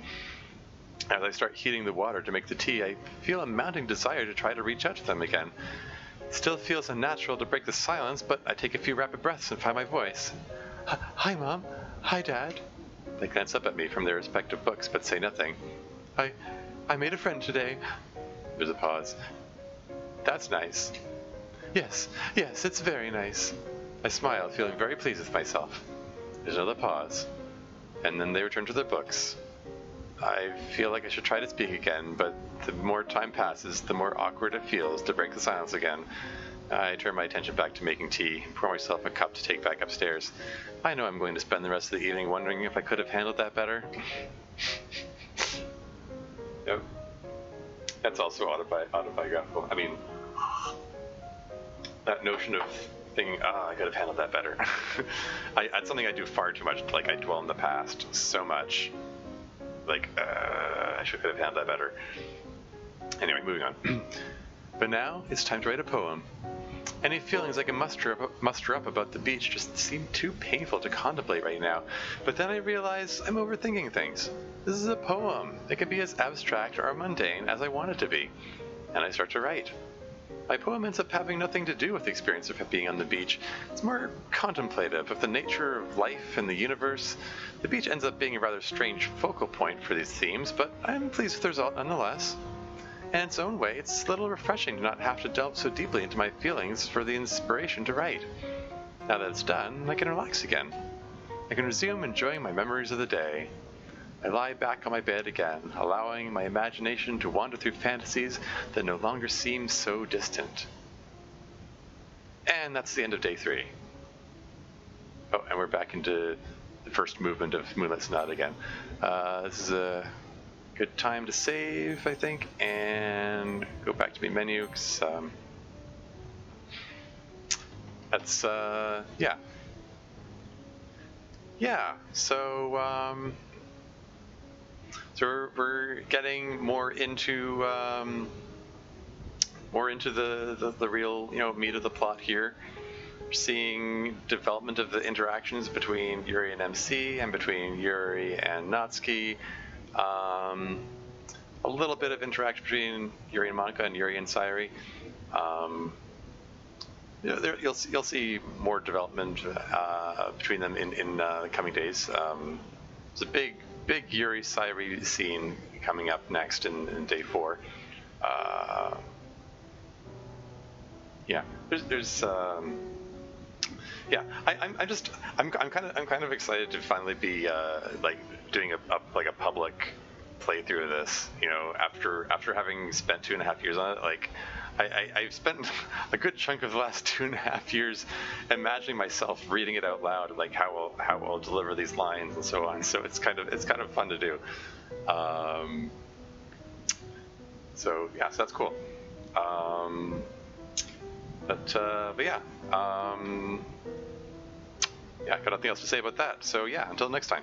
As I start heating the water to make the tea, I feel a mounting desire to try to reach out to them again. It still feels unnatural to break the silence, but I take a few rapid breaths and find my voice. Hi, Mom. Hi, Dad. They glance up at me from their respective books, but say nothing. I made a friend today. There's a pause. That's nice. Yes, it's very nice. I smile, feeling very pleased with myself. There's another pause, and then they return to their books. I feel like I should try to speak again, but the more time passes, the more awkward it feels to break the silence again. I turn my attention back to making tea, pour myself a cup to take back upstairs. I know I'm going to spend the rest of the evening wondering if I could have handled that better. Yep. That's also autobiographical. I mean, that notion of thinking, I could have handled that better. That's something I do far too much. Like, I dwell in the past so much. Like, I should have handled that better. Anyway, moving on. But now it's time to write a poem. Any feelings I can muster up about the beach just seem too painful to contemplate right now. But then I realize I'm overthinking things. This is a poem. It can be as abstract or mundane as I want it to be. And I start to write. My poem ends up having nothing to do with the experience of being on the beach. It's more contemplative of the nature of life and the universe. The beach ends up being a rather strange focal point for these themes, but I'm pleased with the result nonetheless. In its own way, it's a little refreshing to not have to delve so deeply into my feelings for the inspiration to write. Now that it's done, I can relax again. I can resume enjoying my memories of the day. I lie back on my bed again, allowing my imagination to wander through fantasies that no longer seem so distant. And that's the end of day 3. Oh, and we're back into the first movement of Moonlight Sonata again. This is a good time to save, I think, and go back to main menu, because that's, yeah. Yeah, so we're getting more into the real, meat of the plot here. We're seeing development of the interactions between Yuri and MC, and between Yuri and Natsuki. A little bit of interaction between Yuri and Monica and Yuri and Sayuri. You'll see more development between them in the coming days. There's a big Yuri Sayuri scene coming up next in day 4. Yeah, there's yeah, I'm kind of excited to finally be like doing a public playthrough of this. After having spent 2.5 years on it, like I've spent a good chunk of the last 2.5 years imagining myself reading it out loud, like how I'll deliver these lines and so on. So it's kind of fun to do. So yeah, so that's cool. But yeah, yeah, got nothing else to say about that. So yeah, until next time.